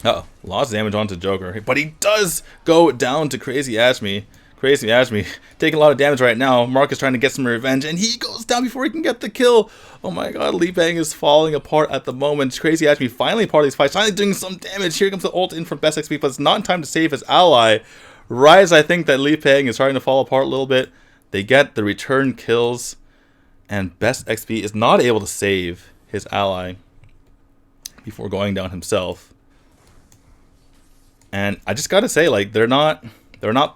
Uh-oh, lost damage onto Joker. But he does go down to Crazy Ashme. Crazy Ashme taking a lot of damage right now. Mark is trying to get some revenge, and he goes down before he can get the kill. Oh my god, Lipang is falling apart at the moment. Crazy Ashme finally part of these fights, finally doing some damage. Here comes the ult in from Best XP, but it's not in time to save his ally. Rise, I think that Lipang is starting to fall apart a little bit. They get the return kills, and Best XP is not able to save his ally before going down himself. And I just gotta say, like, they're not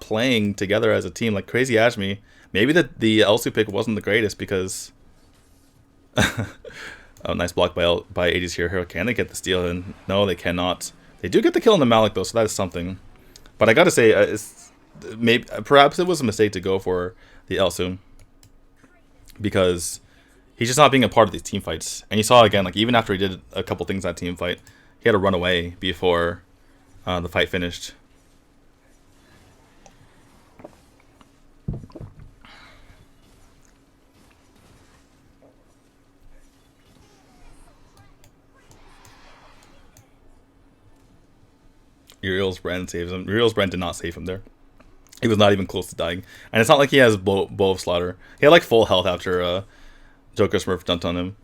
playing together as a team. Like Crazy Ashme, maybe the Elsu pick wasn't the greatest because oh, nice block by 80s here. Can they get the steal? And no, they cannot. They do get the kill on the Malik though, so that is something. But I gotta say, perhaps it was a mistake to go for the Elsu because he's just not being a part of these team fights. And you saw again, like even after he did a couple things that team fight, he had to run away before the fight finished. Uriel's brand saves him. Uriel's brand did not save him there. He was not even close to dying. And it's not like he has bow of slaughter. He had like full health after Joker Smurf dunked on him.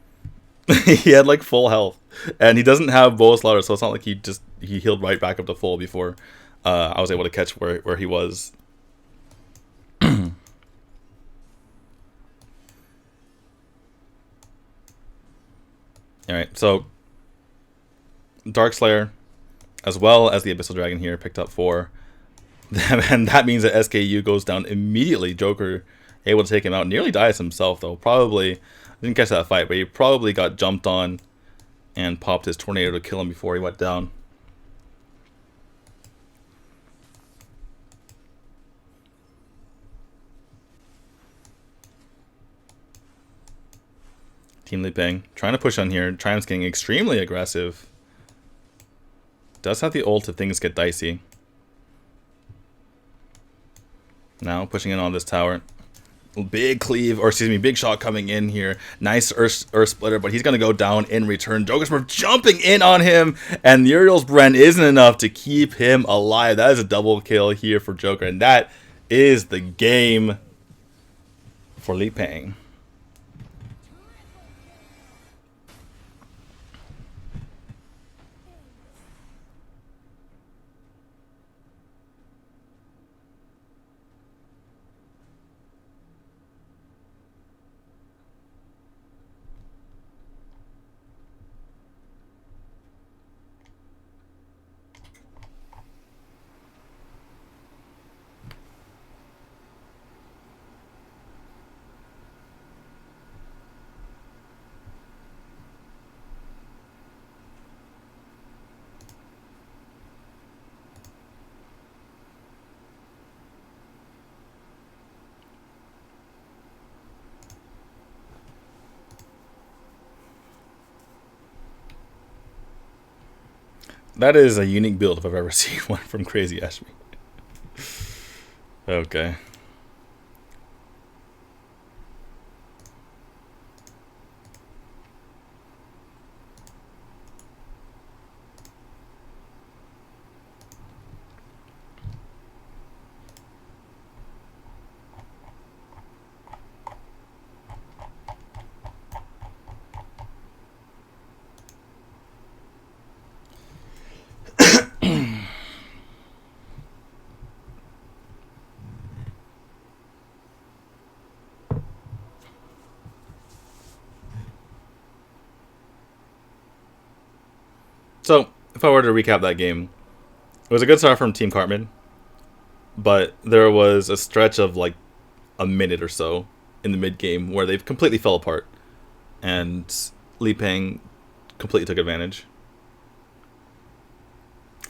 He had like full health. And he doesn't have bow of slaughter, so it's not like he healed right back up to full before I was able to catch where he was. Alright, so Darkslayer, as well as the Abyssal Dragon here, picked up 4. And that means that SKU goes down immediately. Joker able to take him out. Nearly dies himself, though. Probably didn't catch that fight, but he probably got jumped on and popped his tornado to kill him before he went down. Team Lipang trying to push on here. Triumph's getting extremely aggressive. Does have the ult if things get dicey. Now pushing in on this tower. Big cleave, or excuse me, big shot coming in here. Nice Earth Splitter, but he's going to go down in return. Joker Smurf jumping in on him, and Uriel's brand isn't enough to keep him alive. That is a double kill here for Joker, and that is the game for Lipang. That is a unique build if I've ever seen one from Crazy Ashme. Okay. So, if I were to recap that game, it was a good start from Team CartMan, but there was a stretch of like a minute or so in the mid game where they completely fell apart. and Lipang completely took advantage.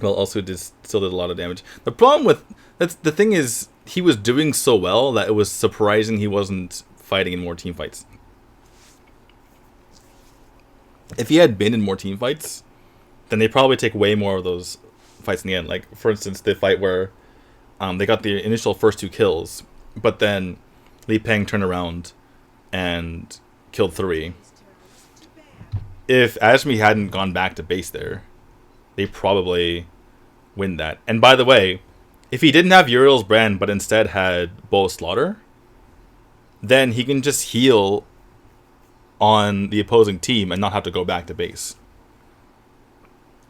Well, also still did a lot of damage. The problem with the thing is he was doing so well that it was surprising he wasn't fighting in more team fights. If he had been in more team fights, then they probably take way more of those fights in the end. Like, for instance, the fight where they got the initial first 2 kills, but then Lipang turned around and killed 3. If Ashmi hadn't gone back to base there, they probably win that. And by the way, if he didn't have Uriel's brand, but instead had Bow Slaughter, then he can just heal on the opposing team and not have to go back to base.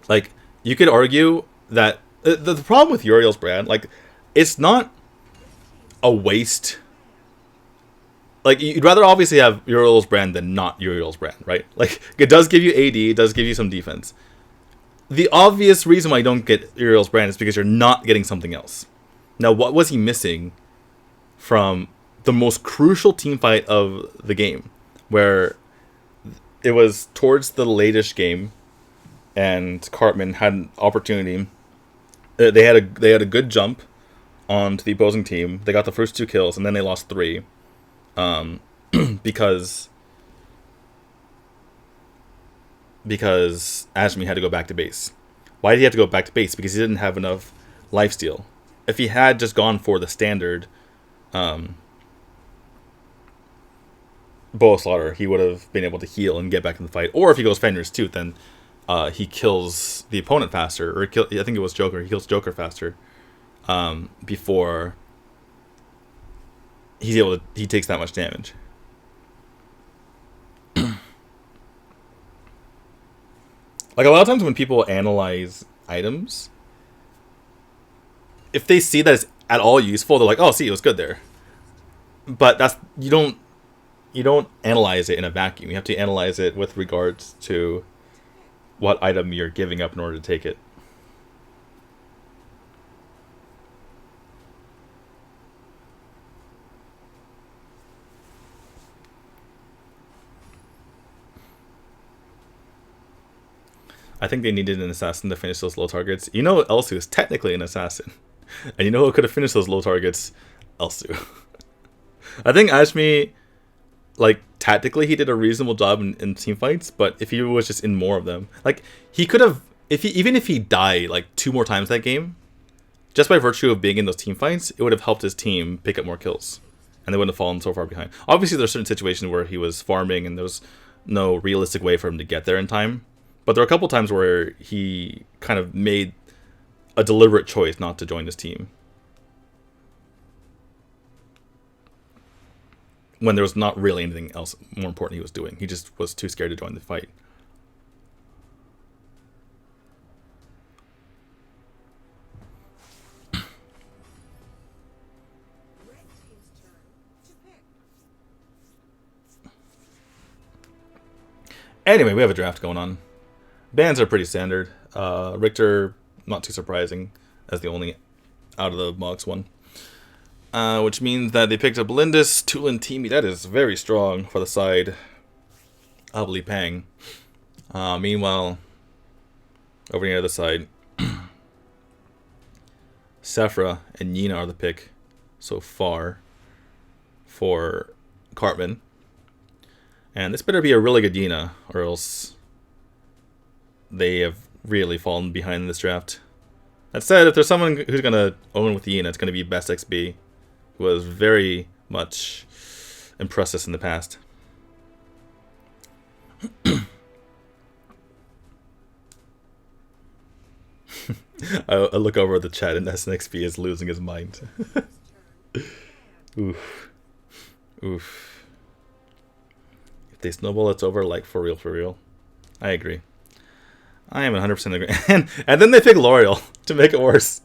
Like, you could argue that the problem with Uriel's brand, like, it's not a waste. Like, you'd rather obviously have Uriel's brand than not Uriel's brand, right? Like, it does give you AD, it does give you some defense. The obvious reason why you don't get Uriel's brand is because you're not getting something else. Now, what was he missing from the most crucial team fight of the game, where it was towards the latest game, and CartMan had an opportunity. They had a good jump onto the opposing team. They got the first 2 kills, and then they lost 3, because Ashmi had to go back to base. Why did he have to go back to base? Because he didn't have enough lifesteal. If he had just gone for the standard Bow Slaughter, he would have been able to heal and get back in the fight. Or if he goes Fenrir's Tooth, then he kills the opponent faster. Or I think it was Joker. He kills Joker faster before he takes that much damage. Like, a lot of times when people analyze items, if they see that it's at all useful, they're like, "Oh, see, it was good there." But you don't analyze it in a vacuum. You have to analyze it with regards to what item you're giving up in order to take it. I think they needed an assassin to finish those low targets. You know, Elsu is technically an assassin. And you know who could have finished those low targets? Elsu. I think Ashmi, like, tactically he did a reasonable job in team fights, but if he was just in more of them, like, he could have, even if he died like 2 more times that game, just by virtue of being in those team fights, it would have helped his team pick up more kills, and they wouldn't have fallen so far behind. Obviously, there's certain situations where he was farming and there was no realistic way for him to get there in time. But there were a couple times where he kind of made a deliberate choice not to join his team, when there was not really anything else more important he was doing. He just was too scared to join the fight. Anyway, we have a draft going on. Bans are pretty standard. Richter, not too surprising, as the only out of the box one. Which means that they picked up Lindis, Tulin, Teamy. That is very strong for the side of Lipang. Meanwhile, over on the other side, Sephra and Yina are the pick so far for CartMan. And this better be a really good Yina, or else they have really fallen behind in this draft. That said, if there's someone who's going to own with Yina, it's going to be Best XB, who has very much impressed us in the past. I look over at the chat and SNXP is losing his mind. Oof. Oof. If they snowball, it's over, like, for real, for real. I agree. I am 100% agree. And then they pick L'Oreal to make it worse.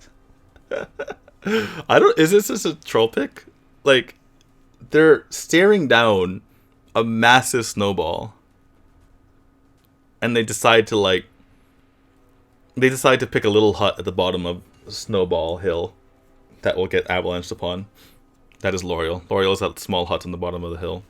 Is this just a troll pick? Like, they're staring down a massive snowball, and they decide to pick a little hut at the bottom of Snowball Hill that will get avalanched upon. That is L'Oreal. L'Oreal is that small hut on the bottom of the hill.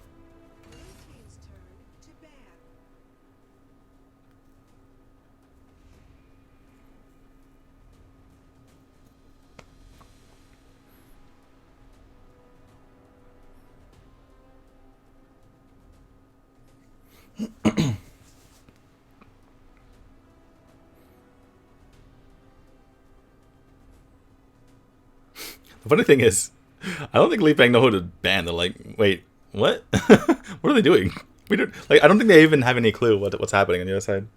The funny thing is, I don't think Lipang know who to ban. They're like, wait, what? What are they doing? We don't like. I don't think they even have any clue what's happening on the other side.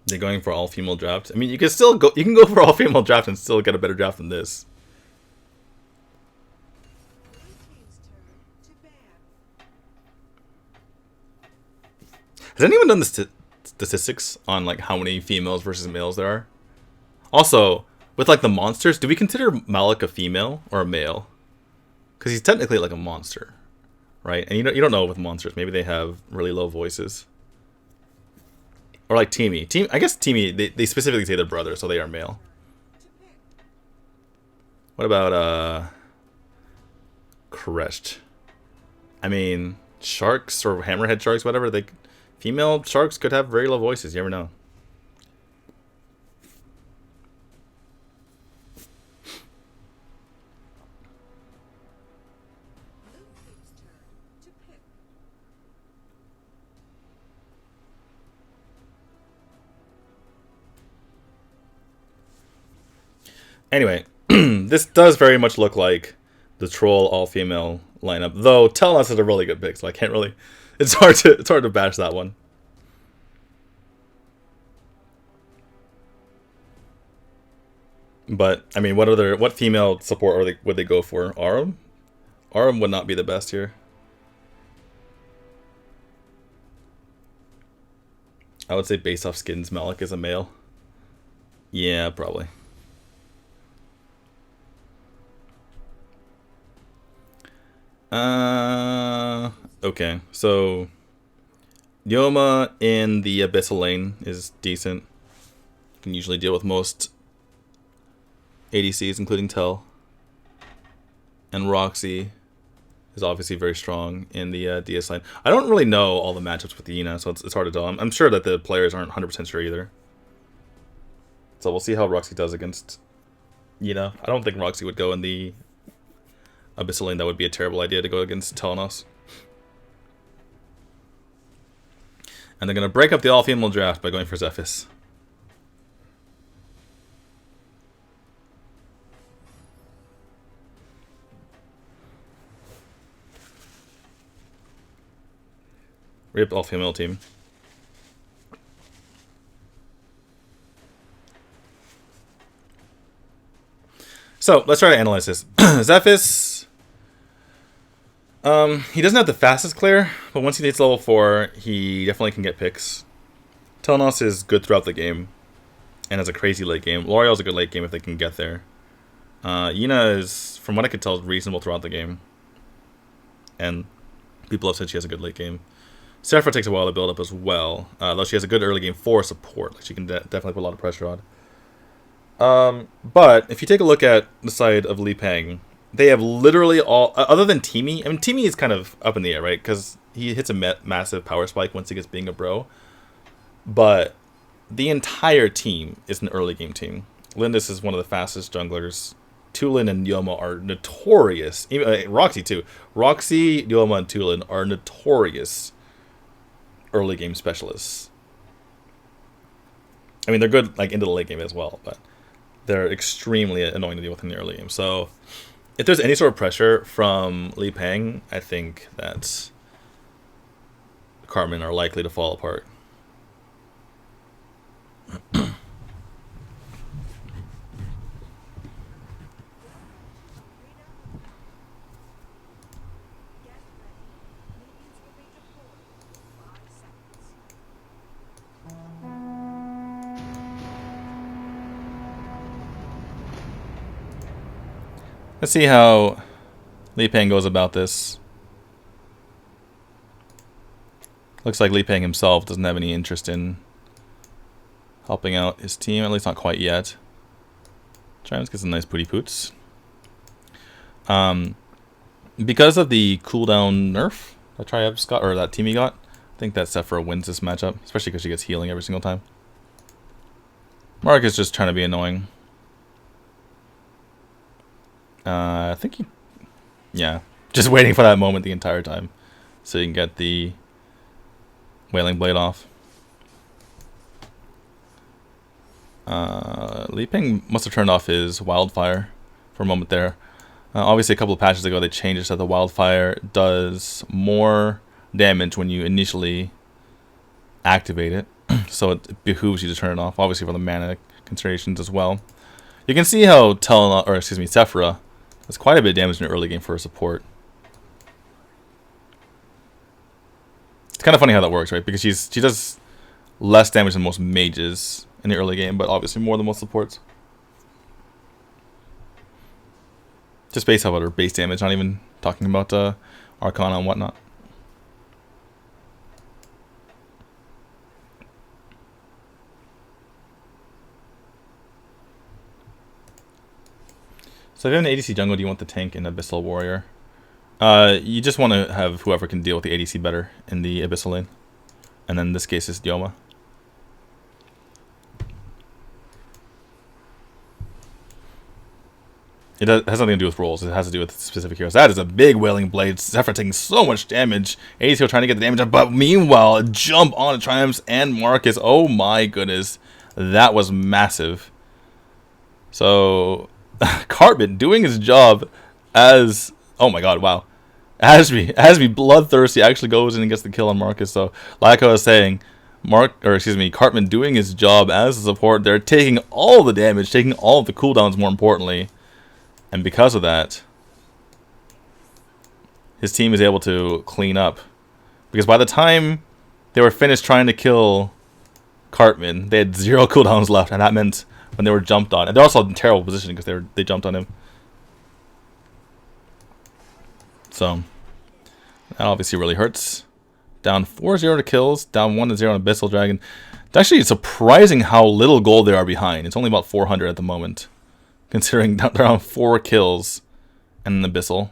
They're going for all female draft. I mean, you can still go. You can go for all female draft and still get a better draft than this. Has anyone done the statistics on like how many females versus males there are? Also, with like the monsters, do we consider Malik a female or a male? Because he's technically like a monster, right? And you don't know with monsters. Maybe they have really low voices. Or like Teamy. I guess Teamy, they specifically say they're brothers, so they are male. What about Crest? I mean, sharks or hammerhead sharks, whatever. Female sharks could have very low voices. You never know. Anyway, this does very much look like the troll all-female lineup, though Telenos is a really good pick, so I can't really. It's hard to bash that one. But I mean, what female support would they go for? Arum? Arum would not be the best here. I would say based off skins, Malik is a male. Yeah, probably. Okay, so Yoma in the Abyssal lane is decent. Can usually deal with most ADCs, including Tel. And Roxy is obviously very strong in the DS lane. I don't really know all the matchups with Yina, so it's hard to tell. I'm sure that the players aren't 100% sure either. So we'll see how Roxy does against Yina. I don't think Roxy would go in the Abyssal lane. That would be a terrible idea to go against Telenos. And they're going to break up the all-female draft by going for Zephys. Rip all-female team. So, let's try to analyze this. Zephys... he doesn't have the fastest clear, but once he hits level 4, he definitely can get picks. Telenos is good throughout the game, and has a crazy late game. L'Oreal's a good late game if they can get there. Yina is, from what I could tell, reasonable throughout the game. And people have said she has a good late game. Sephiroth takes a while to build up as well, though she has a good early game for support. Like she can definitely put a lot of pressure on. But if you take a look at the side of Lipang, they have literally all, other than Teamy. I mean, Teamy is kind of up in the air, right? Because he hits a massive power spike once he gets being a bro. But the entire team is an early game team. Lindis is one of the fastest junglers. Tulin and Yoma are notorious. Even Roxy too. Roxy, Yoma, and Tulin are notorious early game specialists. I mean, they're good like into the late game as well, but they're extremely annoying to deal with in the early game. So if there's any sort of pressure from Lipang, I think that CartMan are likely to fall apart. Let's see how Lipang goes about this. Looks like Lipang himself doesn't have any interest in helping out his team, at least not quite yet. Trying to get some nice pooty poots. Because of the cooldown nerf that Triab's got, or that Teamy got, I think that Sephiroth wins this matchup, especially because she gets healing every single time. Mark is just trying to be annoying. I think he Yeah, just waiting for that moment the entire time, so you can get the Wailing Blade off. Lipang must have turned off his Wildfire for a moment there. Obviously, a couple of patches ago, they changed it so that the Wildfire does more damage when you initially activate it. So it behooves you to turn it off, obviously for the mana considerations as well. You can see how Sephira does quite a bit of damage in the early game for a support. It's kind of funny how that works, right? Because she does less damage than most mages in the early game, but obviously more than most supports. Just based on her base damage, not even talking about Arcana and whatnot. So if you have an ADC jungle, do you want the tank and Abyssal Warrior? You just want to have whoever can deal with the ADC better in the Abyssal lane. And then in this case, it's Dioma. It has nothing to do with roles. It has to do with specific heroes. That is a big Wailing Blade. Zephyr taking so much damage. ADC trying to get the damage up, but meanwhile, jump on Triumphs and Marcus. Oh my goodness. That was massive. So, CartMan doing his job as... Oh my god, wow. Asby bloodthirsty actually goes in and gets the kill on Marcus. So, like I was saying, CartMan doing his job as a support. They're taking all the damage, taking all of the cooldowns more importantly. And because of that, his team is able to clean up. Because by the time they were finished trying to kill CartMan, they had 0 cooldowns left, and that meant when they were jumped on, and they're also in terrible position because they jumped on him. So that obviously really hurts. Down 4-0 to kills, down 1-0 on Abyssal Dragon. It's actually surprising how little gold they are behind. It's only about 400 at the moment, considering they're around 4 kills and an Abyssal.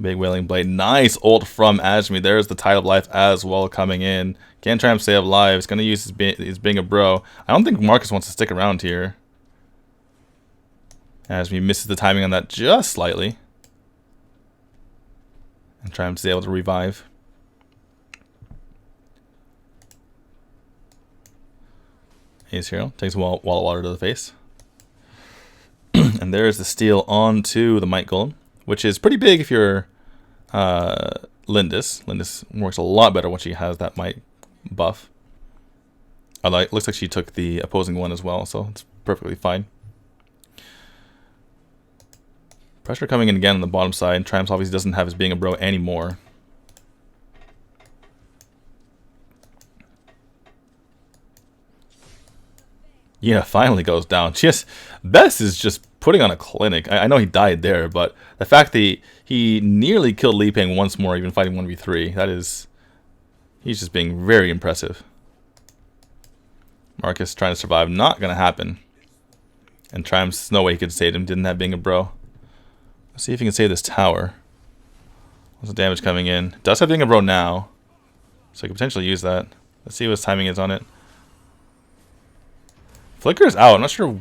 Big Wailing Blade. Nice ult from Ajmi. There's the Tide of Life as well coming in. Can't try and stay alive. He's going to use his being a bro. I don't think Marcus wants to stick around here. Ajmi misses the timing on that just slightly. And Triumph's able to revive. Ace Hero takes a wall of water to the face. And there's the steal onto the Might Golem, which is pretty big if you're Lindis. Lindis works a lot better when she has that Might buff. Looks like she took the opposing one as well, so it's perfectly fine. Pressure coming in again on the bottom side. Triumphs obviously doesn't have his being a bro anymore. Yeah, finally goes down. Bess is just putting on a clinic. I know he died there, but the fact that he nearly killed Lipang once more, even fighting 1v3, he's just being very impressive. Marcus trying to survive, not gonna happen. And Triumph's no way he could save him, didn't have being a bro. Let's see if he can save this tower. Lots of damage coming in. Does have being a bro now, so he could potentially use that. Let's see what his timing is on it. Flicker's out. I'm not sure.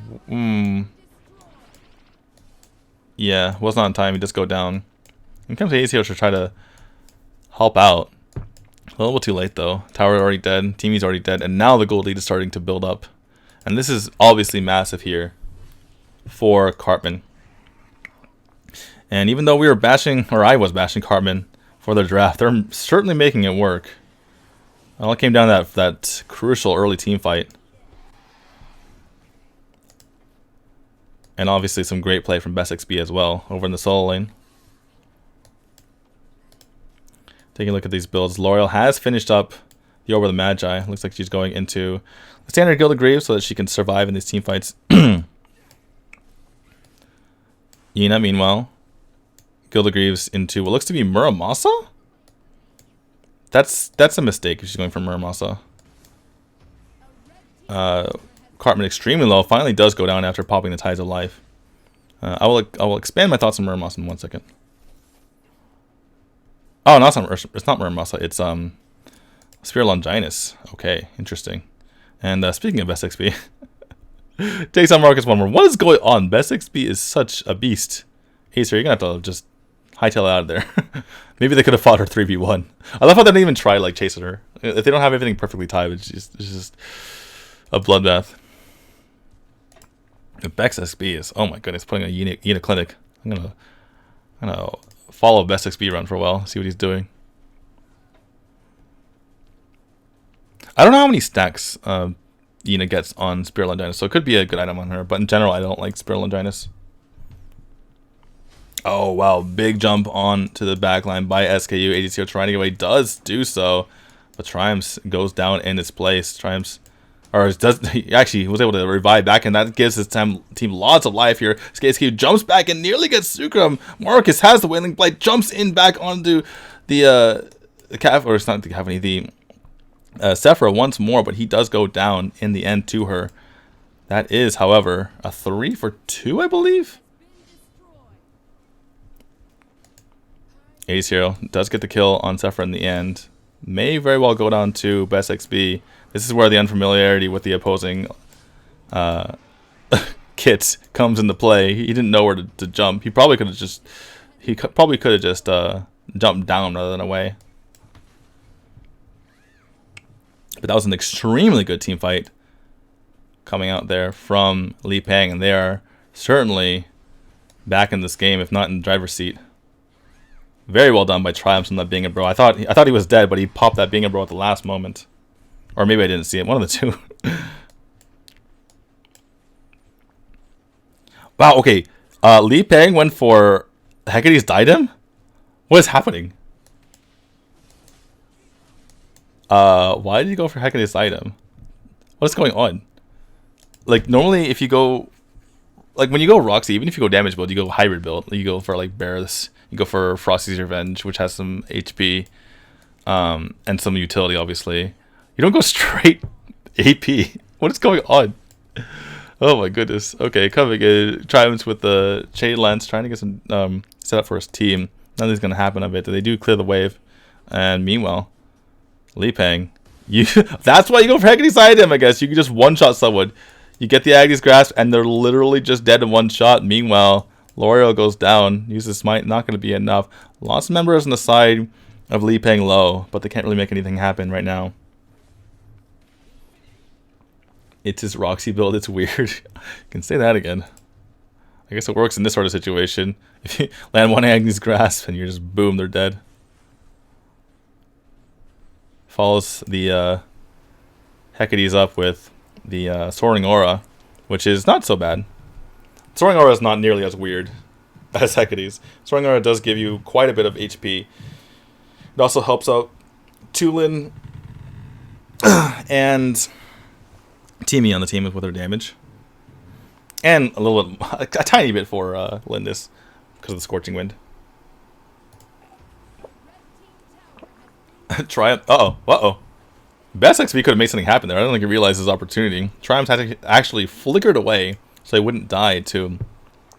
Yeah, was not on time. He does go down. Here comes ACO to try to help out. A little bit too late though. Tower already dead. Teamy's already dead. And now the gold lead is starting to build up. And this is obviously massive here for CartMan. And even though we were bashing, or I was bashing CartMan for their draft, they're certainly making it work. It all came down to that crucial early team fight. And obviously some great play from Best XP as well over in the solo lane. Taking a look at these builds. L'Oreal has finished up the Over the Magi. Looks like she's going into the standard Guild of Greaves so that she can survive in these team fights. Yina, meanwhile, Guild of Greaves into what looks to be Muramasa? That's a mistake if she's going for Muramasa. CartMan extremely low. Finally does go down after popping the Tides of Life. I will expand my thoughts on Muramasa in 1 second. Oh, no, it's not Muramasa. It's Spear Longinus. Okay, interesting. And speaking of SXP, Takes on Marcus one more. What is going on? Best XP is such a beast. Acer, you're going to have to just hightail it out of there. Maybe they could have fought her 3v1. I love how they didn't even try like chasing her. If they don't have everything perfectly timed, it's just a bloodbath. The Bex XP is, oh my goodness, putting a unit clinic. I'm gonna follow Best XP around for a while, see what he's doing. I don't know how many stacks Yina gets on Spear Longinus, so it could be a good item on her, but in general I don't like Spear Longinus. Oh wow, big jump on to the backline by SKU. ADCO trying to get away, does do so, but Triumphs goes down in its place. Triumphs, or does he actually was able to revive back, and that gives his team lots of life here. SKU jumps back and nearly gets Sukram. Marcus has the Wailing Blight, jumps in back onto the Cav, or it's not the Cavani, the Sephira once more, but he does go down in the end to her. That is, however, a 3 for 2, I believe. AD0 does get the kill on Sephira in the end. May very well go down to Best XP. This is where the unfamiliarity with the opposing kit comes into play. He didn't know where to jump. He probably could have just jumped down rather than away. But that was an extremely good team fight coming out there from Lipang, and they are certainly back in this game, if not in the driver's seat. Very well done by Triumphs on that being a bro. I thought he was dead, but he popped that being a bro at the last moment. Or maybe I didn't see it. One of the two. Wow, okay. Lipang went for Hecate's Diadem? What is happening? Why did you go for Hecate's Item? What's going on? Like, normally if you go, like when you go Roxy, even if you go damage build, you go hybrid build. You go for like Bears, you go for Frosty's Revenge, which has some HP, and some utility, obviously. You don't go straight AP. What is going on? Oh my goodness. Okay, coming in, Triumphs with the Chain Lance, trying to get some set up for his team. Nothing's gonna happen of it. They do clear the wave, and meanwhile, Lipang, that's why you go for Hecate's Item, I guess. You can just one-shot someone. You get the Agnes Grasp, and they're literally just dead in one shot. Meanwhile, L'Oreal goes down, uses Smite, not going to be enough. Lots of members on the side of Lipang low, but they can't really make anything happen right now. It's his Roxy build, it's weird. You can say that again. I guess it works in this sort of situation. If you land one Agnes Grasp, and you're just, boom, they're dead. Follows the Hecate's up with the Soaring Aura, which is not so bad. Soaring Aura is not nearly as weird as Hecate's. Soaring Aura does give you quite a bit of HP. It also helps out Tulin and Teamy on the team with their damage. And a little bit, a tiny bit for Lindis because of the Scorching Wind. Triumph. Uh-oh. Best XP could have made something happen there. I don't think he realized his opportunity. Triumph had to actually flickered away so he wouldn't die to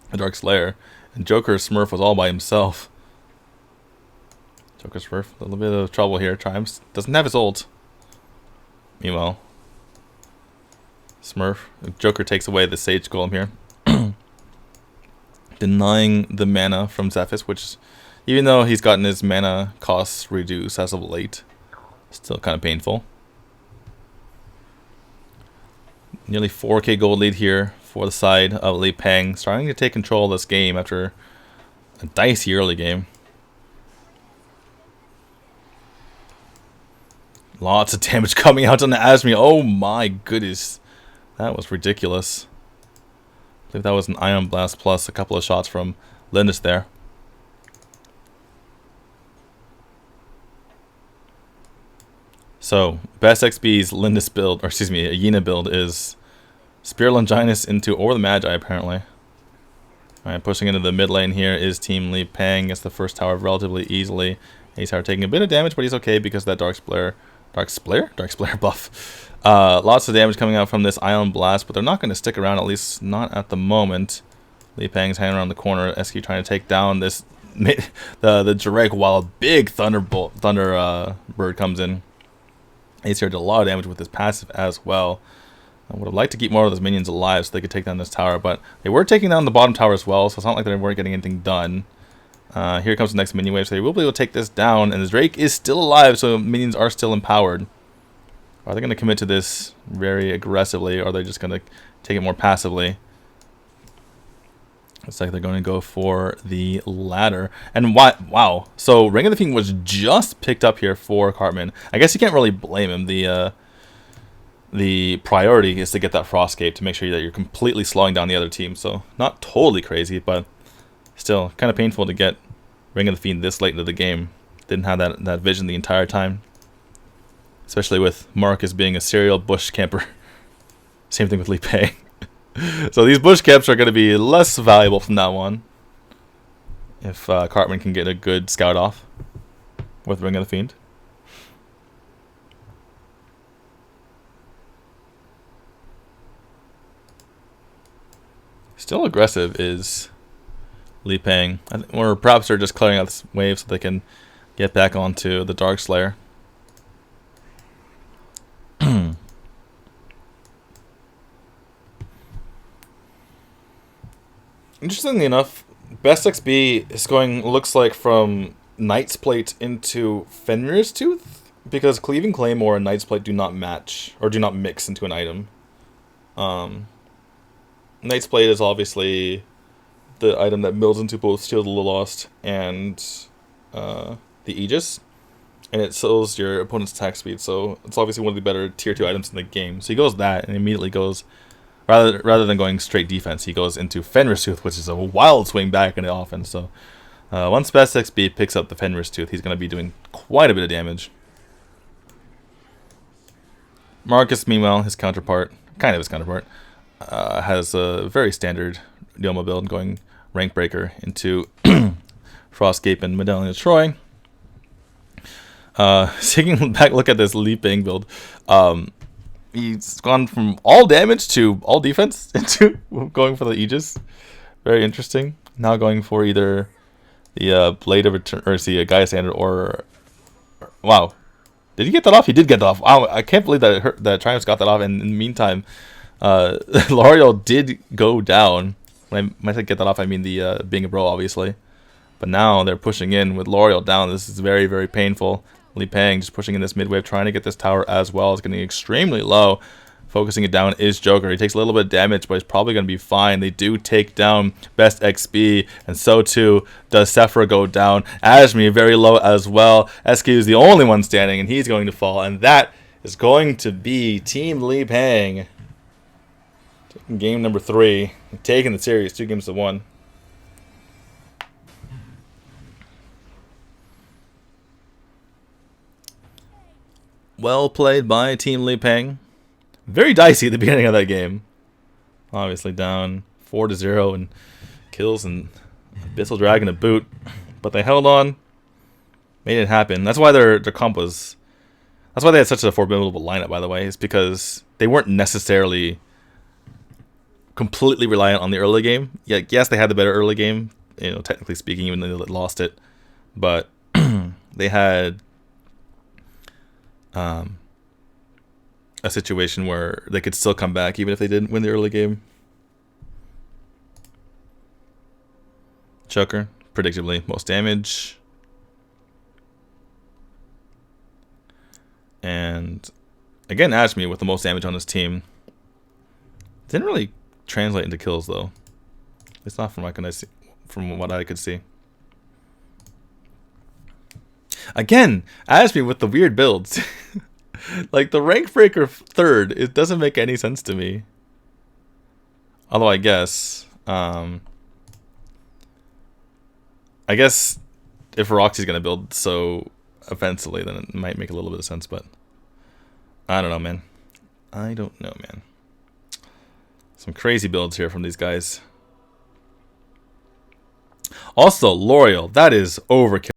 the Dark Slayer. And Joker Smurf was all by himself. Joker Smurf, a little bit of trouble here. Triumph doesn't have his ult. Meanwhile, Smurf, Joker takes away the Sage Golem here. Denying the mana from Zephys, which, even though he's gotten his mana costs reduced as of late, still kind of painful. Nearly 4k gold lead here for the side of Lipang, starting to take control of this game after a dicey early game. Lots of damage coming out on the Asmi. Oh my goodness. That was ridiculous. I believe that was an Ion Blast plus a couple of shots from Lindis there. So, Best XP's Lindis build, or excuse me, a Yina build is Spear Longinus into Over the Magi, apparently. Alright, pushing into the mid lane here is Team Lipang. Gets the first tower relatively easily. Ace Tower taking a bit of damage, but he's okay because of that Dark Splayer buff. Lots of damage coming out from this Ion Blast, but they're not going to stick around, at least not at the moment. Lipang's hanging around the corner. SQ trying to take down this the Drake while a big Thunder Bird comes in. Ace here did a lot of damage with his passive as well. I would have liked to keep more of those minions alive so they could take down this tower, but they were taking down the bottom tower as well, so it's not like they weren't getting anything done. Here comes the next minion wave, so they will be able to take this down, and the Drake is still alive, so minions are still empowered. Are they going to commit to this very aggressively, or are they just going to take it more passively? Looks like they're going to go for the latter. And wow, so Ring of the Fiend was just picked up here for CartMan. I guess you can't really blame him. The priority is to get that Frostcape to make sure that you're completely slowing down the other team. So not totally crazy, but still kind of painful to get Ring of the Fiend this late into the game. Didn't have that vision the entire time. Especially with Marcus being a serial bush camper. Same thing with Lipang. So these bush camps are going to be less valuable from now on. If CartMan can get a good scout off with Ring of the Fiend. Still aggressive is Lipang. Or perhaps they're just clearing out this wave so they can get back onto the Dark Slayer. Interestingly enough, best XP is going, looks like, from Knight's Plate into Fenrir's Tooth, because Cleaving Claymore and Knight's Plate do not match, or do not mix into an item. Knight's Plate is obviously the item that builds into both Shield of the Lost and the Aegis, and it slows your opponent's attack speed, so it's obviously one of the better tier 2 items in the game. So he goes that, and immediately goes... Rather than going straight defense, he goes into Fenrir's Tooth, which is a wild swing back in the offense. So once Best XP picks up the Fenrir's Tooth, he's going to be doing quite a bit of damage. Marcus, meanwhile, his counterpart, has a very standard Yoma build, going Rank Breaker into Frostcape and Medallion of Troy. Taking back look at this Lipang build, he's gone from all damage to all defense into going for the Aegis. Very interesting. Now going for either the Blade of Return, or see a Gaia Standard, or wow, did he get that off? He did get that off. Wow, I can't believe that that Triumph's got that off. And in the meantime, L'Oreal did go down. When I say get that off, I mean the being a bro, obviously. But now they're pushing in with L'Oreal down. This is very, very painful. Lipang just pushing in this mid wave, trying to get this tower as well. It's getting extremely low. Focusing it down is Joker. He takes a little bit of damage, but he's probably going to be fine. They do take down Best XP, and so too does Sephora go down. Ashmi very low as well. SQ is the only one standing, and he's going to fall. And that is going to be Team Lipang. Taking game number 3. Taking the series 2-1. Well played by Team Lipang. Very dicey at the beginning of that game. Obviously down 4-0 and kills and Abyssal Dragon to boot. But they held on. Made it happen. That's why their comp was... That's why they had such a formidable lineup, by the way. Is because they weren't necessarily completely reliant on the early game. Yeah, yes, they had the better early game, you know, technically speaking, even though they lost it. But they had... a situation where they could still come back even if they didn't win the early game. Choker, predictably, most damage. And again, Ashmi with the most damage on his team. Didn't really translate into kills though. It's not from what I could see. Again, Ashmi with the weird builds. Like the Rank Breaker 3rd, it doesn't make any sense to me. Although I guess if Roxy's gonna build so offensively, then it might make a little bit of sense, but I don't know, man. I don't know, man. Some crazy builds here from these guys. Also, L'Oreal, that is overkill.